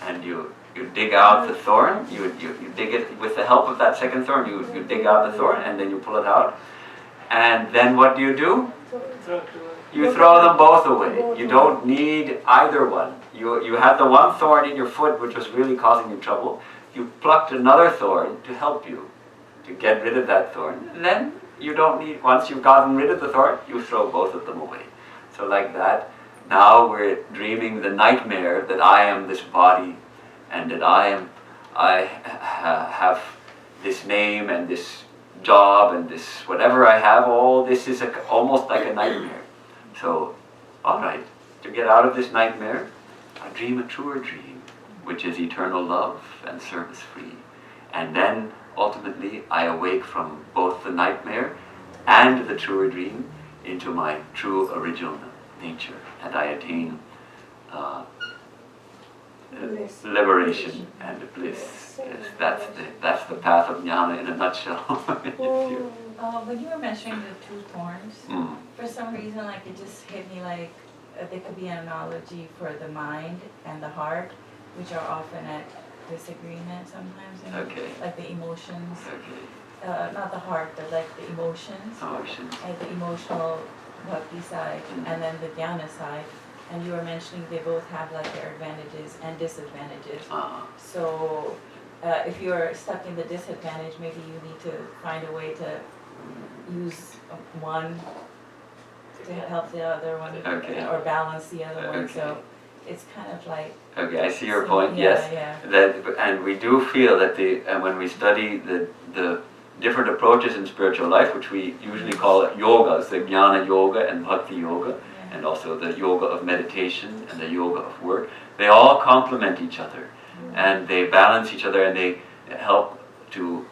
S2: and you dig out the thorn. You dig it with the help of that second thorn. You dig out the thorn, and then you pull it out. And then what do? You throw them both away. You don't need either one. You had the one thorn in your foot which was really causing you trouble. You plucked another thorn to help you to get rid of that thorn. And then you don't need, once you've gotten rid of the thorn, you throw both of them away. So like that, now we're dreaming the nightmare that I am this body, and that I have this name and this job and this whatever I have, all this is almost like a nightmare. So, all right, to get out of this nightmare, I dream a truer dream, which is eternal love and service free. And then, ultimately, I awake from both the nightmare and the truer dream into my true original nature, and I attain liberation and bliss. Yes, that's the path of jnana in a nutshell.
S11: When you were mentioning the two thorns, for some reason, like it just hit me like there could be an analogy for the mind and the heart, which are often at disagreement sometimes.
S2: Okay.
S11: Like the emotions.
S2: Okay.
S11: Not the heart, but like the emotions.
S2: Emotions.
S11: And the emotional bhakti side, and then the jnana side. And you were mentioning they both have like their advantages and disadvantages. So if you're stuck in the disadvantage, maybe you need to find a way to use one to help the other one, or balance the other one. So it's kind of like.
S2: Okay, I see your point. Yes, that, and we do feel that when we study the different approaches in spiritual life, which we usually call yogas, the jnana yoga and bhakti yoga, and also the yoga of meditation and the yoga of work, they all complement each other, and they balance each other, and they help to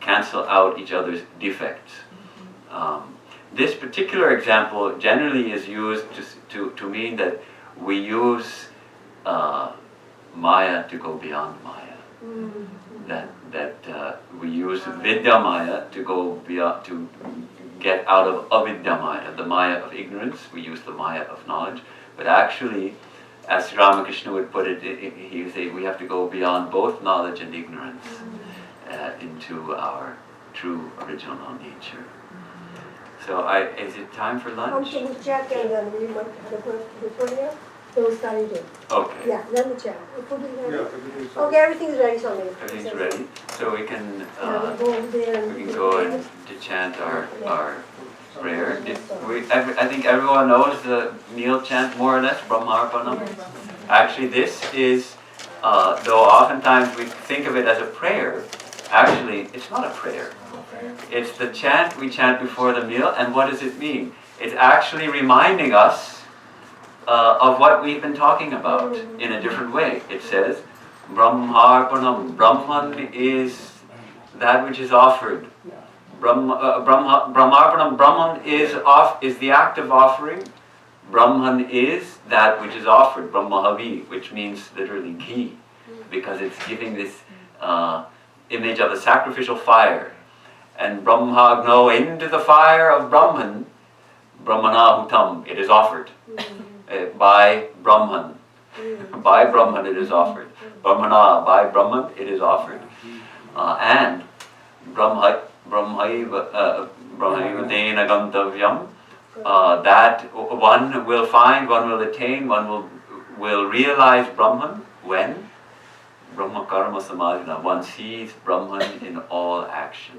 S2: cancel out each other's defects. This particular example generally is used to mean that we use Maya to go beyond Maya. That we use Vidya Maya to go beyond, to get out of avidya Maya, the Maya of ignorance. We use the Maya of knowledge. But actually, as Sri Ramakrishna would put it, he would say we have to go beyond both knowledge and ignorance into our true original nature. So is it time for lunch?
S5: Can we check and then we might put it here? Those studied it.
S2: Okay.
S5: Yeah, let me check. We put it here.
S10: Yeah,
S5: Okay, everything's ready, Swami.
S2: Everything's ready. So we can
S5: Go over there
S2: we can go and to chant our prayer. I think everyone knows the meal chant more or less, Brahmarpanam. Actually, this is, though oftentimes we think of it as a prayer, actually it's not a prayer. It's the chant we chant before the meal, and what does it mean? It's actually reminding us of what we've been talking about in a different way. It says, Brahmarpanam. Brahman is that which is offered. Brahmarpanam. Brahman is the act of offering. Brahman is that which is offered. Brahmahavi, which means literally ghee, because it's giving this image of the sacrificial fire. And Brahmagno, into the fire of Brahman, Brahmanahutam, it is offered. By Brahman. By Brahman it is offered. Brahmana, by Brahman it is offered. And Brahmaiva Dena Gantavyam, that one will find, one will attain, one will realize Brahman when Brahma Karma Samadhina, one sees Brahman in all action.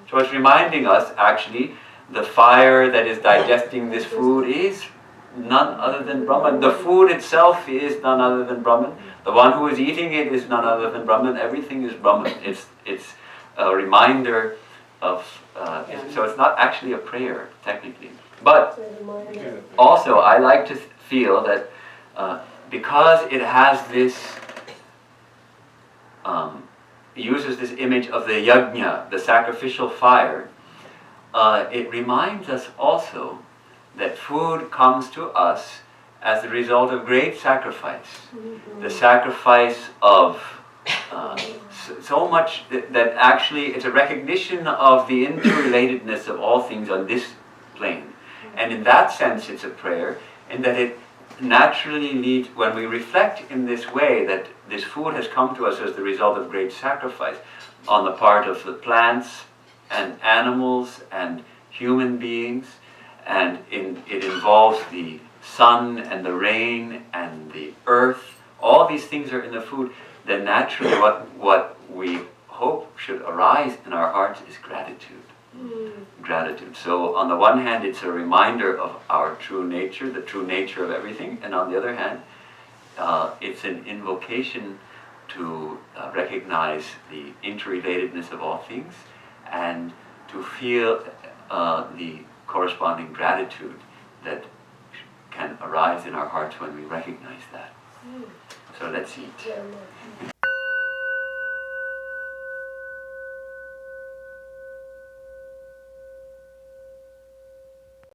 S2: So it's reminding us, actually, the fire that is digesting this food is none other than Brahman. The food itself is none other than Brahman. The one who is eating it is none other than Brahman. Everything is Brahman. It's a reminder of, so it's not actually a prayer, technically. But also, I like to feel that because it has this, uses this image of the yajna, the sacrificial fire, it reminds us also that food comes to us as the result of great sacrifice. The sacrifice of so much that actually it's a recognition of the interrelatedness of all things on this plane. And in that sense it's a prayer, in that it naturally leads, when we reflect in this way that this food has come to us as the result of great sacrifice on the part of the plants and animals and human beings, and it involves the sun and the rain and the earth, all these things are in the food, then naturally what we hope should arise in our hearts is gratitude. Gratitude. So on the one hand it's a reminder of our true nature, the true nature of everything, and on the other hand it's an invocation to recognize the interrelatedness of all things and to feel the corresponding gratitude that can arise in our hearts when we recognize that. So let's eat.